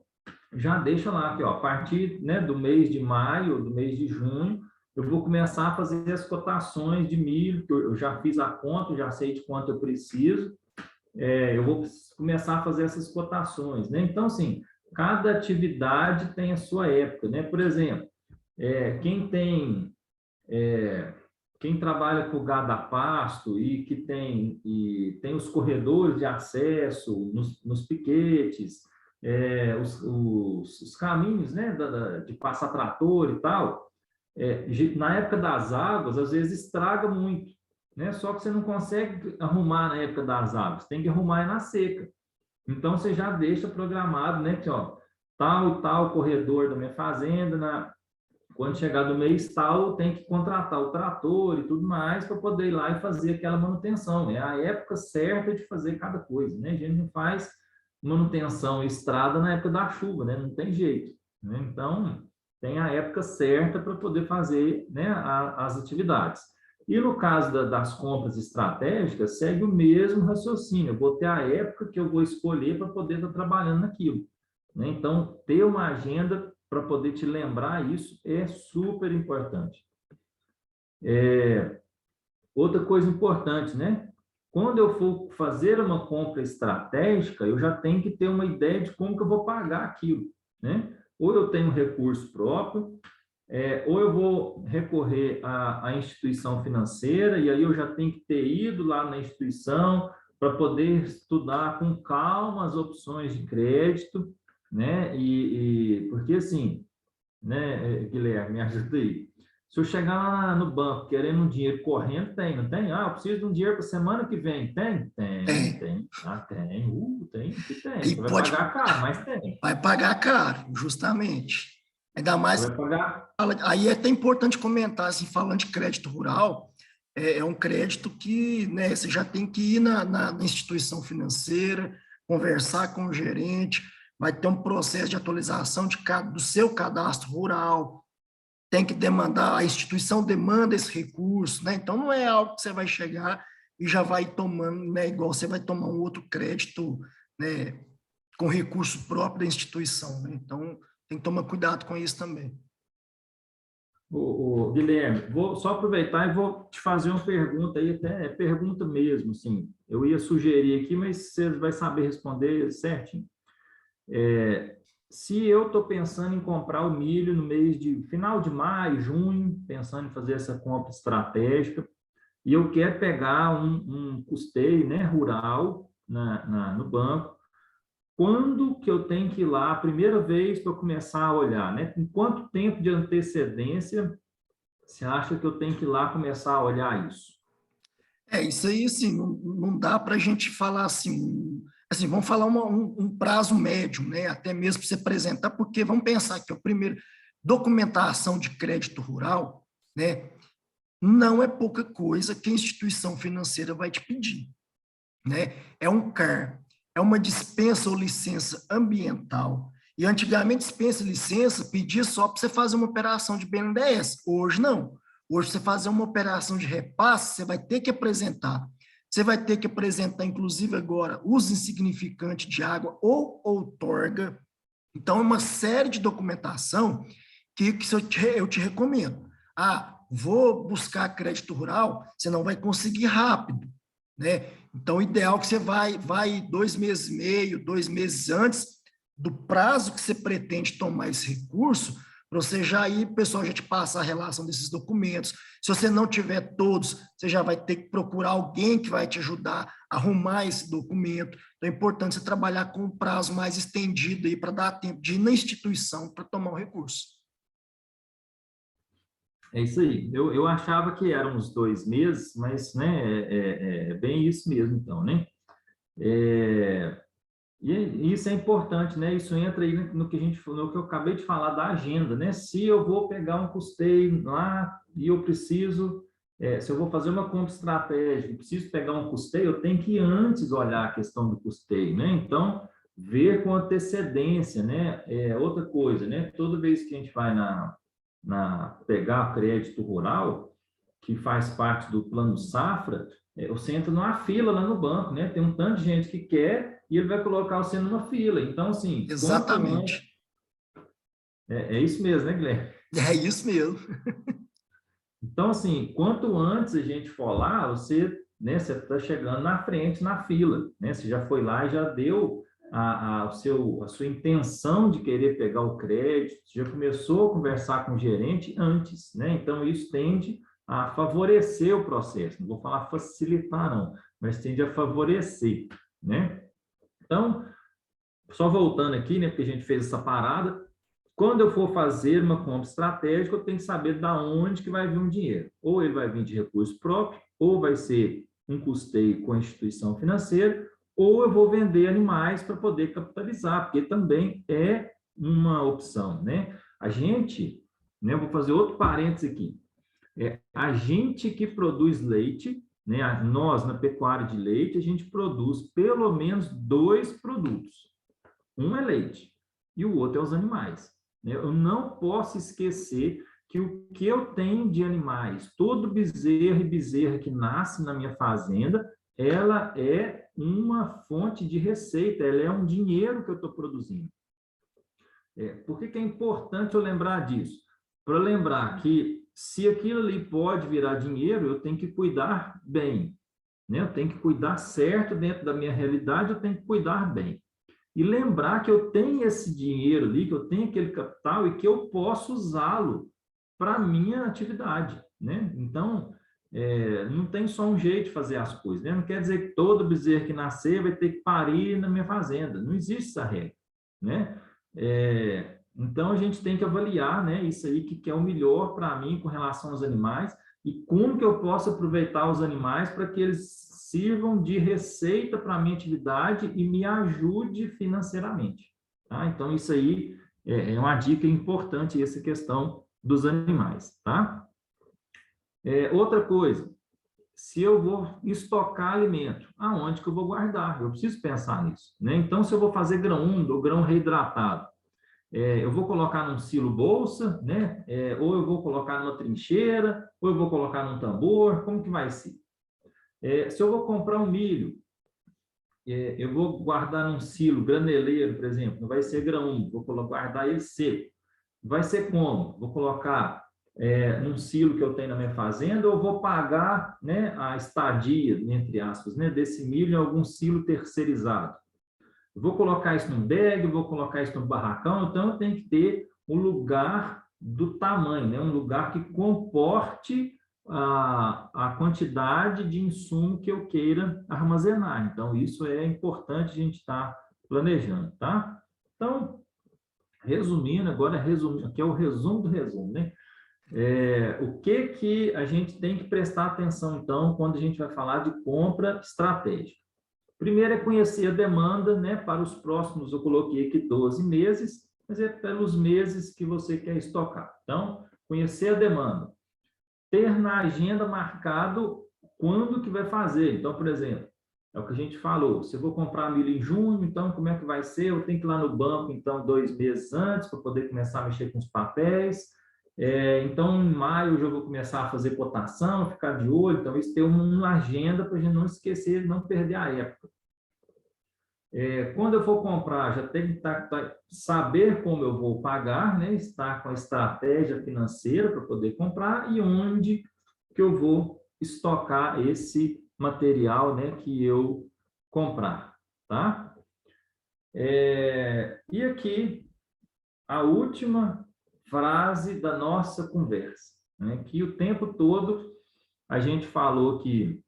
já deixa lá que, ó, a partir, né, do mês de maio, do mês de junho, eu vou começar a fazer as cotações de milho, que eu já fiz a conta, já sei de quanto eu preciso, eu vou começar a fazer essas cotações, né? Então, assim, cada atividade tem a sua época, né? Por exemplo, quem tem, quem trabalha com gado a pasto e tem os corredores de acesso nos piquetes, os caminhos, né, de passar trator e tal, na época das águas, às vezes estraga muito, né? Só que você não consegue arrumar na época das águas, tem que arrumar na seca. Então, você já deixa programado, né, que, ó, tal e tal corredor da minha fazenda, quando chegar do mês tal, tem que contratar o trator e tudo mais para poder ir lá e fazer aquela manutenção. É a época certa de fazer cada coisa, né? A gente não faz manutenção estrada na época da chuva, né? Não tem jeito, né? Então, tem a época certa para poder fazer, né, as atividades. E no caso das compras estratégicas, segue o mesmo raciocínio. Eu vou ter a época que eu vou escolher para poder estar trabalhando naquilo, né? Então, ter uma agenda para poder te lembrar isso é super importante. Outra coisa importante, né? Quando eu for fazer uma compra estratégica, eu já tenho que ter uma ideia de como que eu vou pagar aquilo, né? Ou eu tenho recurso próprio, ou eu vou recorrer à instituição financeira, e aí eu já tenho que ter ido lá na instituição para poder estudar com calma as opções de crédito, né? Porque assim, né, Guilherme, me ajuda aí. Se eu chegar lá no banco querendo um dinheiro correndo, tem, não tem? Ah, eu preciso de um dinheiro para semana que vem. Tem? Tem, É, tem. Ah, tem. Tem, que tem. e Você vai pode, pagar caro, mas tem. vai pagar caro, justamente. Ainda Você mais, vai pagar. aí é até importante comentar, assim, falando de crédito rural, é um crédito que, né, você já tem que ir na instituição financeira, conversar com o gerente, vai ter um processo de atualização do seu cadastro rural, tem que demandar, a instituição demanda esse recurso, né? Então não é algo que você vai chegar e já vai tomando, né? Igual você vai tomar um outro crédito, né? Com recurso próprio da instituição, né? Então tem que tomar cuidado com isso também. Guilherme, vou só aproveitar e vou te fazer uma pergunta aí, até pergunta mesmo, assim. Eu ia sugerir aqui, mas você vai saber responder certinho. Se eu estou pensando em comprar o milho no mês de final de maio, junho, pensando em fazer essa compra estratégica, e eu quero pegar um custeio, né, rural no banco, quando que eu tenho que ir lá a primeira vez para começar a olhar, né? Com quanto tempo de antecedência você acha que eu tenho que ir lá começar a olhar isso? Isso aí, assim, não dá para a gente falar assim, vamos falar um prazo médio, né? Até mesmo para você apresentar, porque vamos pensar que o primeiro, documentação de crédito rural, né? Não é pouca coisa que a instituição financeira vai te pedir, né? É um CAR, é uma dispensa ou licença ambiental. E antigamente dispensa e licença pedia só para você fazer uma operação de BNDES. Hoje não. Hoje você fazer uma operação de repasse, você vai ter que apresentar. Você vai ter que apresentar, inclusive agora, uso insignificante de água ou outorga, Então, é uma série de documentação que eu te recomendo. Ah, vou buscar crédito rural, você não vai conseguir rápido, né? Então, o ideal é que você vai 2 meses e meio, 2 meses antes do prazo que você pretende tomar esse recurso, para você já ir, o pessoal já te passa a relação desses documentos. Se você não tiver todos, você já vai ter que procurar alguém que vai te ajudar a arrumar esse documento. Então, é importante você trabalhar com um prazo mais estendido aí para dar tempo de ir na instituição para tomar o recurso. É isso aí. Eu achava que eram uns 2 meses, mas, né, é bem isso mesmo, então, né? É, e isso é importante, né? Isso entra aí no que no que eu acabei de falar da agenda, né? Se eu vou pegar um custeio lá e eu preciso, se eu vou fazer uma compra estratégica, preciso pegar um custeio, eu tenho que antes olhar a questão do custeio, né? Então, ver com antecedência, né? Outra coisa, né? Toda vez que a gente vai pegar crédito rural, que faz parte do plano safra, você entra numa fila lá no banco, né? Tem um tanto de gente que quer e ele vai colocar você numa fila. Então, assim, quanto antes... Exatamente. É isso mesmo, né, Guilherme? É isso mesmo. Então, assim, quanto antes a gente for lá, você está chegando na frente, na fila, né? Você já foi lá e já deu a sua intenção de querer pegar o crédito, já começou a conversar com o gerente antes, né? Então, isso tende a favorecer o processo. Não vou falar facilitar, não, mas tende a favorecer, né? Então, só voltando aqui, né? Porque a gente fez essa parada, quando eu for fazer uma compra estratégica, eu tenho que saber de onde que vai vir o dinheiro. Ou ele vai vir de recurso próprio, ou vai ser um custeio com a instituição financeira, ou eu vou vender animais para poder capitalizar, porque também é uma opção, né? A gente, né, eu vou fazer outro parênteses aqui, a gente que produz leite, né, nós na pecuária de leite, a gente produz pelo menos 2 produtos. Um é leite e o outro é os animais. Eu não posso esquecer que o que eu tenho de animais, todo bezerro e bezerra que nasce na minha fazenda, ela é uma fonte de receita, ela é um dinheiro que eu estou produzindo. Por que é importante eu lembrar disso? Para lembrar que se aquilo ali pode virar dinheiro, eu tenho que cuidar bem, né? Eu tenho que cuidar certo dentro da minha realidade, eu tenho que cuidar bem. E lembrar que eu tenho esse dinheiro ali, que eu tenho aquele capital e que eu posso usá-lo para a minha atividade, né? Então, não tem só um jeito de fazer as coisas, né? Não quer dizer que todo bezerro que nascer vai ter que parir na minha fazenda. Não existe essa regra, né? Então, a gente tem que avaliar, né, isso aí, que é o melhor para mim com relação aos animais e como que eu posso aproveitar os animais para que eles sirvam de receita para a minha atividade e me ajude financeiramente. Tá? Então, isso aí é uma dica importante, essa questão dos animais. Tá? Outra coisa, se eu vou estocar alimento, aonde que eu vou guardar? Eu preciso pensar nisso. Né? Então, se eu vou fazer grão úmido ou grão reidratado, eu vou colocar num silo bolsa, né? Ou eu vou colocar numa trincheira, ou eu vou colocar num tambor, como que vai ser? Se eu vou comprar um milho, eu vou guardar num silo graneleiro, por exemplo, não vai ser grão, vou guardar ele seco. Vai ser como? Vou colocar num silo que eu tenho na minha fazenda ou vou pagar, né, a estadia, entre aspas, né, desse milho em algum silo terceirizado. Eu vou colocar isso num bag, vou colocar isso no barracão, então eu tenho que ter um lugar do tamanho, né, um lugar que comporte a quantidade de insumo que eu queira armazenar. Então, isso é importante a gente estar planejando, tá? Então, resumindo, aqui é o resumo do resumo, né? O que a gente tem que prestar atenção, então, quando a gente vai falar de compra estratégica? Primeiro é conhecer a demanda, né? Para os próximos, eu coloquei aqui 12 meses, mas é pelos meses que você quer estocar. Então, conhecer a demanda. Ter na agenda marcado quando que vai fazer. Então, por exemplo, é o que a gente falou, se eu vou comprar milho em junho, então como é que vai ser? Eu tenho que ir lá no banco, então, 2 meses antes, para poder começar a mexer com os papéis. Então, em maio, eu já vou começar a fazer cotação, ficar de olho. Então, isso tem uma agenda para a gente não esquecer, não perder a época. Quando eu for comprar, já tem que saber como eu vou pagar, né? Estar com a estratégia financeira para poder comprar e onde que eu vou estocar esse material, né, que eu comprar, tá? E aqui, a última frase da nossa conversa, né? Que o tempo todo a gente falou que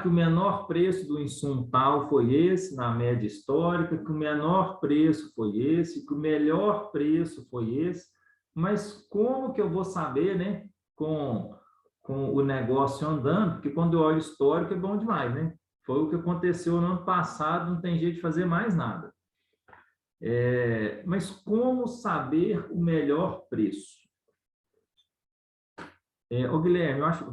que o menor preço do insumo tal foi esse na média histórica, que o menor preço foi esse, que o melhor preço foi esse, mas como que eu vou saber, né, com o negócio andando? Porque quando eu olho histórico é bom demais, né? Foi o que aconteceu no ano passado, não tem jeito de fazer mais nada. Mas como saber o melhor preço? Guilherme, eu acho,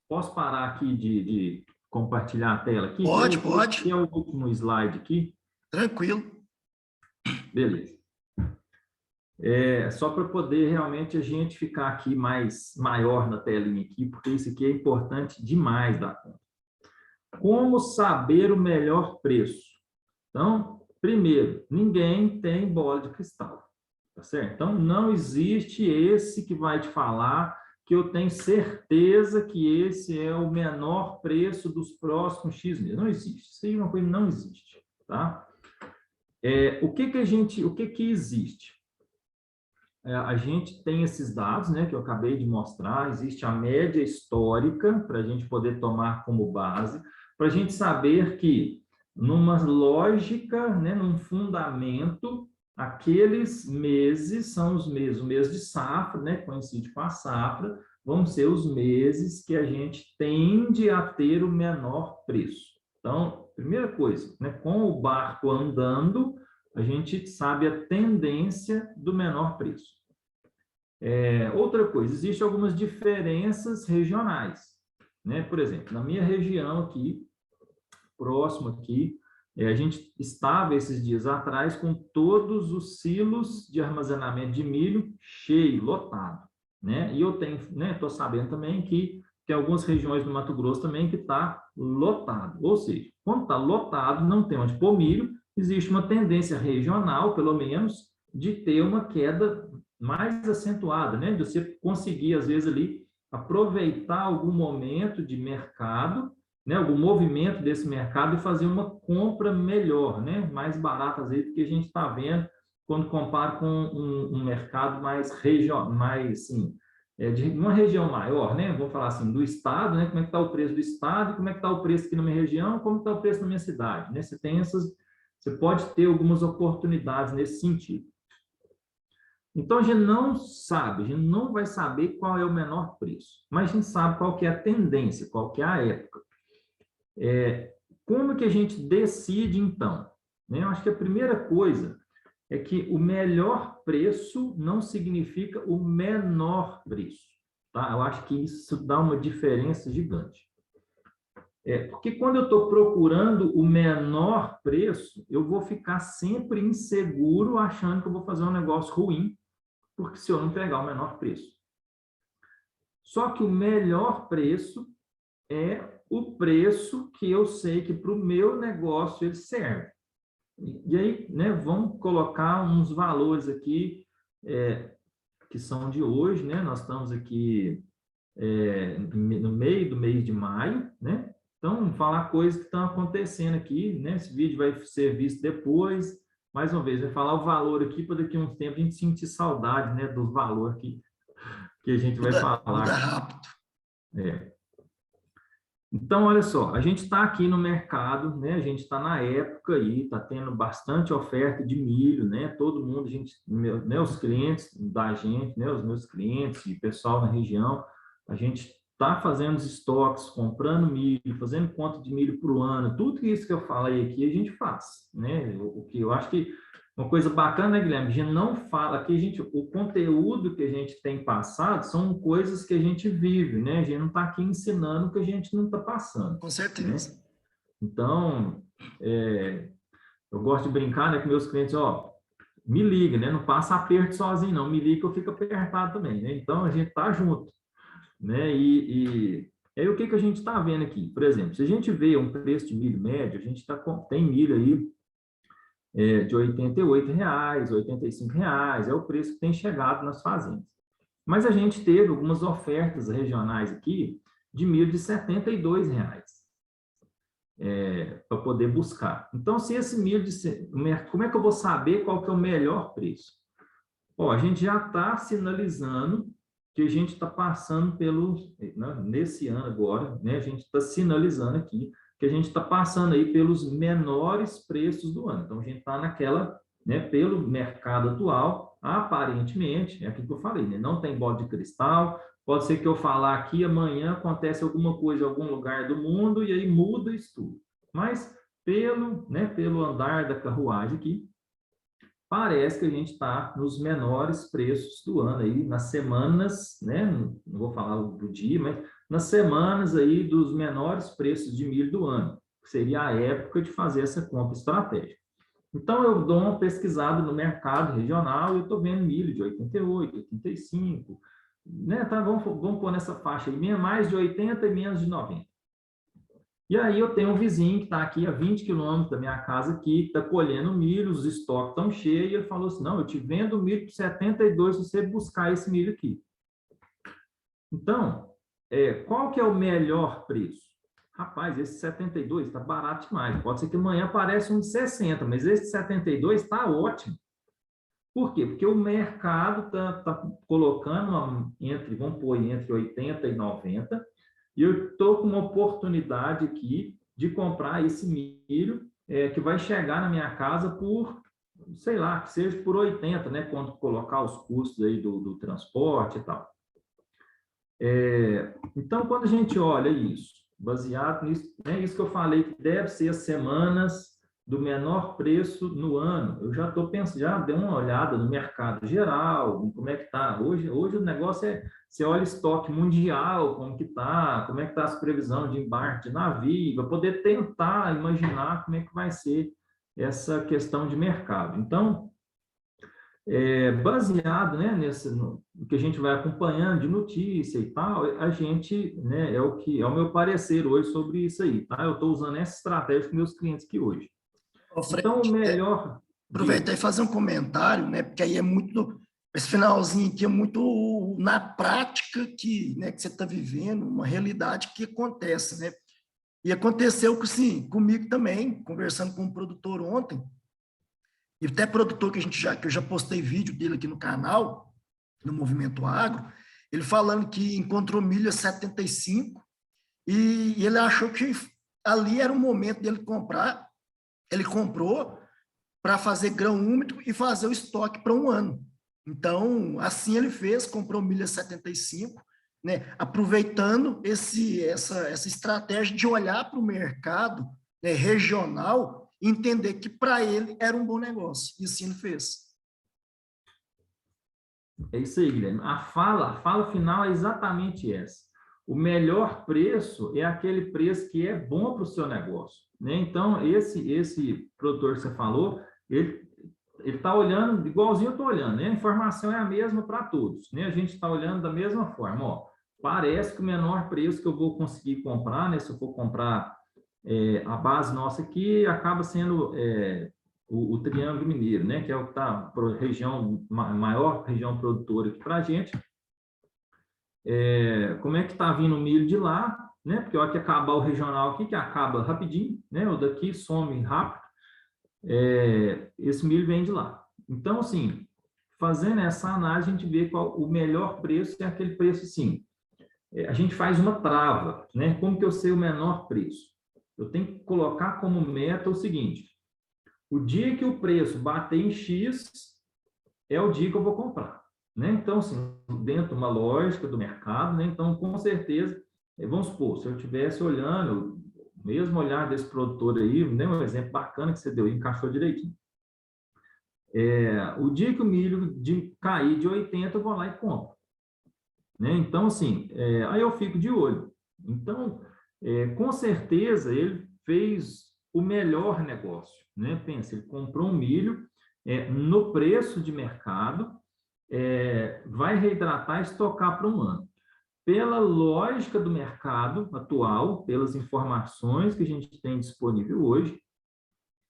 posso parar aqui de compartilhar a tela aqui? Pode, Esse é pode. o último slide aqui. Tranquilo. Beleza. Só para poder realmente a gente ficar aqui maior na telinha aqui, porque isso aqui é importante demais da conta. Como saber o melhor preço? Então, primeiro, ninguém tem bola de cristal, tá certo? Então, não existe esse que vai te falar que eu tenho certeza que esse é o menor preço dos próximos X meses. Não existe. Isso aí é uma coisa que não existe, tá? O que que existe? A gente tem esses dados, né, que eu acabei de mostrar, existe a média histórica para a gente poder tomar como base, para a gente saber que numa lógica, né, num fundamento, aqueles meses são os meses, o mês de safra, né, coincide com a safra, vão ser os meses que a gente tende a ter o menor preço. Então, primeira coisa, né, com o barco andando, a gente sabe a tendência do menor preço. Outra coisa, existem algumas diferenças regionais, né? Por exemplo, na minha região aqui, próximo aqui, a gente estava esses dias atrás com todos os silos de armazenamento de milho cheio, lotado, né? E eu tenho, né? Estou sabendo também que tem algumas regiões do Mato Grosso também que está lotado. Ou seja, quando está lotado, não tem onde pôr milho, existe uma tendência regional, pelo menos, de ter uma queda mais acentuada, né? De você conseguir, às vezes, ali, aproveitar algum momento de mercado, né, algum movimento desse mercado e fazer uma compra melhor, né, mais barata às vezes do que a gente está vendo quando compara com um mercado mais regional, mais assim, de uma região maior, né, vou falar assim, do estado, né, como é que está o preço do estado, como é que está o preço aqui na minha região, como está o preço na minha cidade, né, você pode ter algumas oportunidades nesse sentido. Então, a gente não sabe, a gente não vai saber qual é o menor preço, mas a gente sabe qual que é a tendência, qual que é a época. Como que a gente decide, então? Eu acho que a primeira coisa é que o melhor preço não significa o menor preço. Tá? Eu acho que isso dá uma diferença gigante. Porque quando eu estou procurando o menor preço, eu vou ficar sempre inseguro achando que eu vou fazer um negócio ruim, porque se eu não pegar o menor preço. Só que o melhor preço é o preço que eu sei que para o meu negócio ele serve. E aí, né, vamos colocar uns valores aqui que são de hoje, né? Nós estamos aqui no meio do mês de maio, né? Então, falar coisas que estão acontecendo aqui, né? Esse vídeo vai ser visto depois. Mais uma vez, vai falar o valor aqui para daqui a um tempo a gente sentir saudade, né, do valor que a gente vai falar. Muda rápido. Então, olha só, a gente está aqui no mercado, né? A gente está na época aí, está tendo bastante oferta de milho, né? Todo mundo, os clientes da gente, né? Os meus clientes e pessoal na região, a gente está fazendo os estoques, comprando milho, fazendo conta de milho para o ano, tudo isso que eu falei aqui a gente faz, né? O que eu acho que uma coisa bacana, né, Guilherme? A gente não fala aqui, o conteúdo que a gente tem passado são coisas que a gente vive, né? A gente não está aqui ensinando o que a gente não está passando. Com certeza. Né? Então, eu gosto de brincar, né, com meus clientes, me liga, né? Não passa aperto sozinho, não. Me liga que eu fico apertado também, né? Então, a gente tá junto, né? E aí, o que a gente está vendo aqui? Por exemplo, se a gente vê um preço de milho médio, a gente tem milho aí de R$ 88, R$ 85, é o preço que tem chegado nas fazendas. Mas a gente teve algumas ofertas regionais aqui de milho de R$ 72 para poder buscar. Então, se esse milho, como é que eu vou saber qual que é o melhor preço? Ó, a gente já está sinalizando que a gente está passando nesse ano agora, né, a gente está sinalizando aqui que a gente está passando aí pelos menores preços do ano. Então, a gente está naquela, né, pelo mercado atual, aparentemente, é aquilo que eu falei, né, não tem bola de cristal, pode ser que eu falar aqui, amanhã acontece alguma coisa em algum lugar do mundo e aí muda isso tudo. Mas, pelo andar da carruagem aqui, parece que a gente está nos menores preços do ano aí, nas semanas, né? Não vou falar do dia, mas nas semanas aí dos menores preços de milho do ano, que seria a época de fazer essa compra estratégica. Então, eu dou uma pesquisada no mercado regional e eu estou vendo milho de 88, 85, né? Tá, vamos pôr nessa faixa aí, mais de 80 e menos de 90. E aí eu tenho um vizinho que está aqui a 20 quilômetros da minha casa aqui, que está colhendo milho, os estoques estão cheios, e ele falou assim, não, eu te vendo milho por 72 se você buscar esse milho aqui. Então, qual que é o melhor preço? Rapaz, esse 72 está barato demais. Pode ser que amanhã apareça um de 60, mas esse 72 está ótimo. Por quê? Porque o mercado está colocando vamos pôr entre 80 e 90, e eu estou com uma oportunidade aqui de comprar esse milho que vai chegar na minha casa por, sei lá, que seja por 80, né? Quando colocar os custos aí do transporte e tal. Então, quando a gente olha isso, baseado nisso, né, isso que eu falei, que deve ser as semanas do menor preço no ano. Eu já estou pensando, já dei uma olhada no mercado geral, como é que está. Hoje o negócio você olha estoque mundial, como que como é que está as previsões de embarque de navio, para poder tentar imaginar como é que vai ser essa questão de mercado. Então, baseado, né, no que a gente vai acompanhando de notícia e tal, a gente, né, é o meu parecer hoje sobre isso aí, tá? Eu estou usando essa estratégia com meus clientes aqui hoje. Ô, Fred, Então, o melhor... aproveitar e fazer um comentário, né, porque aí esse finalzinho aqui é muito na prática né, que você está vivendo, uma realidade que acontece, né? E aconteceu assim, comigo também, conversando com um produtor ontem, e até produtor que eu já postei vídeo dele aqui no canal, no Movimento Agro, ele falando que encontrou milho a 75 e ele achou que ali era o momento dele comprar. Ele comprou para fazer grão úmido e fazer o estoque para um ano. Então, assim ele fez, comprou milho a 75, né, aproveitando essa estratégia de olhar para o mercado, né, regional, entender que para ele era um bom negócio. E assim ele fez. É isso aí, Guilherme. A fala final é exatamente essa. O melhor preço é aquele preço que é bom para o seu negócio, né? Então, esse produtor que você falou, ele está olhando igualzinho eu estou olhando, né? A informação é a mesma para todos, né? A gente está olhando da mesma forma. Ó, parece que o menor preço que eu vou conseguir comprar, né? Se eu for comprar a base nossa aqui, acaba sendo o Triângulo Mineiro, né? Que é o que está maior região produtora aqui para a gente. Como é que está vindo o milho de lá, né? Porque a hora que acabar o regional aqui, que acaba rapidinho, né? O daqui some rápido, esse milho vem de lá. Então, assim, fazendo essa análise, a gente vê qual o melhor preço é aquele preço, assim. A gente faz uma trava, né? Como que eu sei o menor preço? Eu tenho que colocar como meta o seguinte: o dia que o preço bater em X é o dia que eu vou comprar, né? Então, assim, dentro de uma lógica do mercado, né? Então, com certeza, vamos supor, se eu estivesse olhando, o mesmo olhar desse produtor aí, né? Um exemplo bacana que você deu, encaixou direitinho. O dia que o milho cair de 80, eu vou lá e compro, né? Então, assim, aí eu fico de olho. Então, com certeza, ele fez o melhor negócio, né? Pensa, ele comprou um milho no preço de mercado, vai reidratar e estocar para um ano. pela lógica do mercado atual, pelas informações que a gente tem disponível hoje,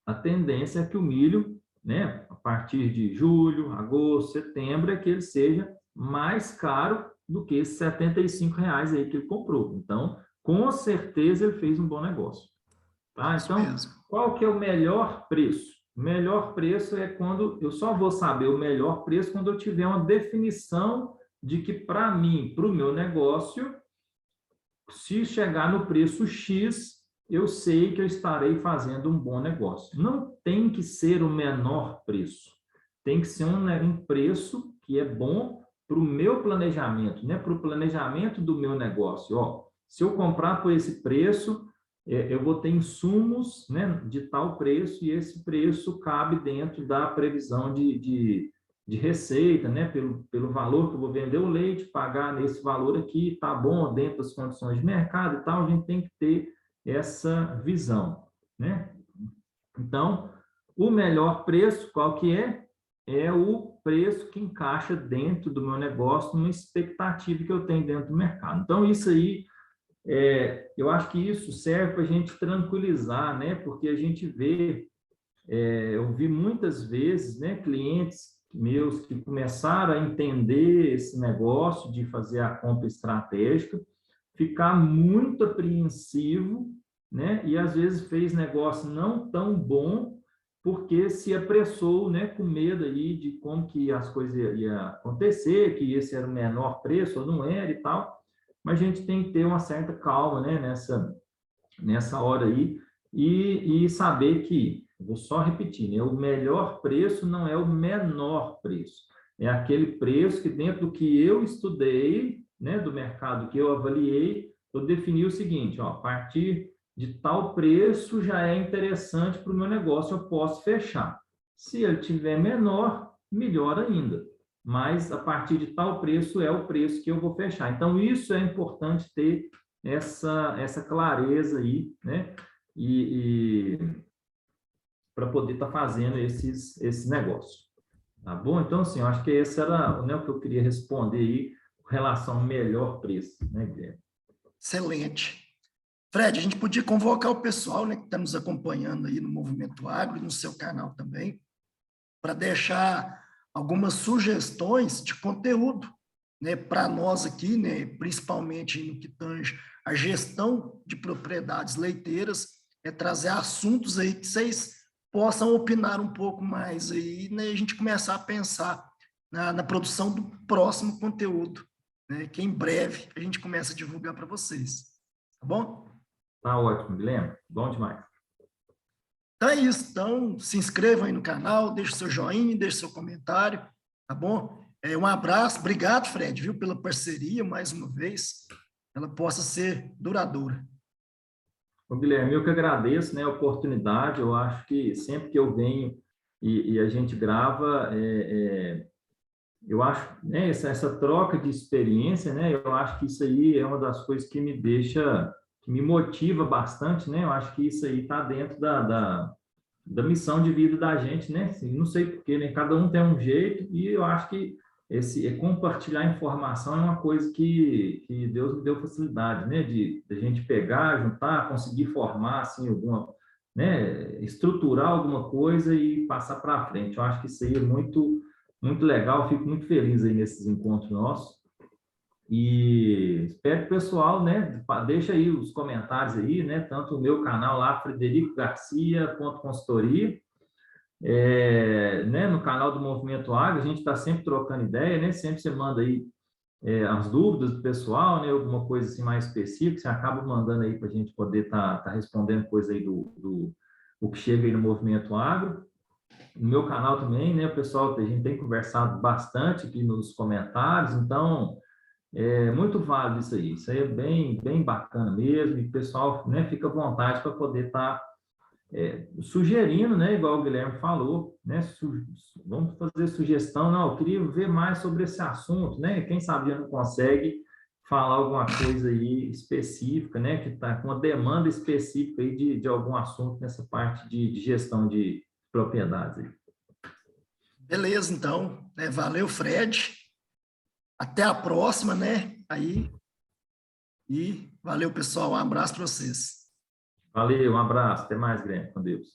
a tendência é que o milho, né, a partir de julho, agosto, setembro, é que ele seja mais caro do que esses R$ 75 aí que ele comprou. Então, com certeza, ele fez um bom negócio. Tá? Então, qual que é o melhor preço? O melhor preço é quando eu só vou saber o melhor preço quando eu tiver uma definição de que, para mim, para o meu negócio, se chegar no preço X, eu sei que eu estarei fazendo um bom negócio. Não tem que ser o menor preço. Tem que ser um preço que é bom para o meu planejamento, né? Para o planejamento do meu negócio. Ó, se eu comprar por esse preço, eu vou ter insumos, né, de tal preço, e esse preço cabe dentro da previsão de receita, né, pelo valor que eu vou vender o leite, pagar nesse valor aqui, está bom, dentro das condições de mercado e tal, a gente tem que ter essa visão, né? Então, o melhor preço, qual que é? É o preço que encaixa dentro do meu negócio, numa expectativa que eu tenho dentro do mercado. Então, isso aí, eu acho que isso serve para a gente tranquilizar, né? Porque a gente vê, eu vi muitas vezes, né, clientes meus que começaram a entender esse negócio de fazer a compra estratégica, ficar muito apreensivo, né? E às vezes fez negócio não tão bom porque se apressou, né, com medo aí de como que as coisas iam acontecer, que esse era o menor preço ou não era e tal. Mas a gente tem que ter uma certa calma, né, nessa hora aí e saber que, vou só repetir, né, o melhor preço não é o menor preço. É aquele preço que dentro do que eu estudei, né, do mercado que eu avaliei, eu defini o seguinte, ó, a partir de tal preço já é interessante para o meu negócio, eu posso fechar. Se ele tiver menor, melhor ainda. Mas a partir de tal preço é o preço que eu vou fechar. Então, isso é importante ter essa clareza aí, né? E para poder estar fazendo esses negócios. Tá bom? Então, assim, eu acho que esse era, né, o que eu queria responder aí com relação ao melhor preço, né, Guilherme? Excelente. Fred, a gente podia convocar o pessoal, né, que está nos acompanhando aí no Movimento Agro e no seu canal também, para deixar algumas sugestões de conteúdo, né, para nós aqui, né, principalmente no que tange a gestão de propriedades leiteiras, trazer assuntos aí que vocês possam opinar um pouco mais aí, né, e a gente começar a pensar na produção do próximo conteúdo, né, que em breve a gente começa a divulgar para vocês. Tá bom? Tá ótimo, Guilherme. Bom demais. Então é isso. Então, se inscrevam aí no canal, deixe o seu joinha, deixe seu comentário, tá bom? Um abraço. Obrigado, Fred, viu, pela parceria mais uma vez. Ela possa ser duradoura. Ô, Guilherme, eu que agradeço, né, a oportunidade. Eu acho que sempre que eu venho e a gente grava, eu acho, né, essa troca de experiência, né, eu acho que isso aí é uma das coisas que me deixa, que me motiva bastante, né, eu acho que isso aí está dentro da missão de vida da gente, né, assim, não sei porquê, né, cada um tem um jeito e eu acho que compartilhar informação é uma coisa que Deus me deu facilidade, né, de a gente pegar, juntar, conseguir formar, assim, né, estruturar alguma coisa e passar para frente. Eu acho que isso aí é muito muito legal, fico muito feliz aí nesses encontros nossos. E espero que o pessoal, né, deixa aí os comentários aí, né, tanto o meu canal lá, Frederico Garcia, consultoria, né, no canal do Movimento Agro, a gente está sempre trocando ideia, né, sempre você manda aí as dúvidas do pessoal, né, alguma coisa assim mais específica, você acaba mandando aí para a gente poder tá respondendo coisa aí do o que chega aí no Movimento Agro. No meu canal também, né, o pessoal, a gente tem conversado bastante aqui nos comentários, então é muito válido isso aí é bem, bem bacana mesmo, e o pessoal, né, fica à vontade para poder estar sugerindo, né, igual o Guilherme falou, né, vamos fazer sugestão, não, eu queria ver mais sobre esse assunto, né, quem sabe já não consegue falar alguma coisa aí específica, né, que está com uma demanda específica aí de algum assunto nessa parte de gestão de propriedades aí. Beleza, então. Valeu, Fred. Até a próxima, né? Aí E valeu, pessoal. Um abraço para vocês. Valeu, um abraço, até mais, Guilherme, com Deus.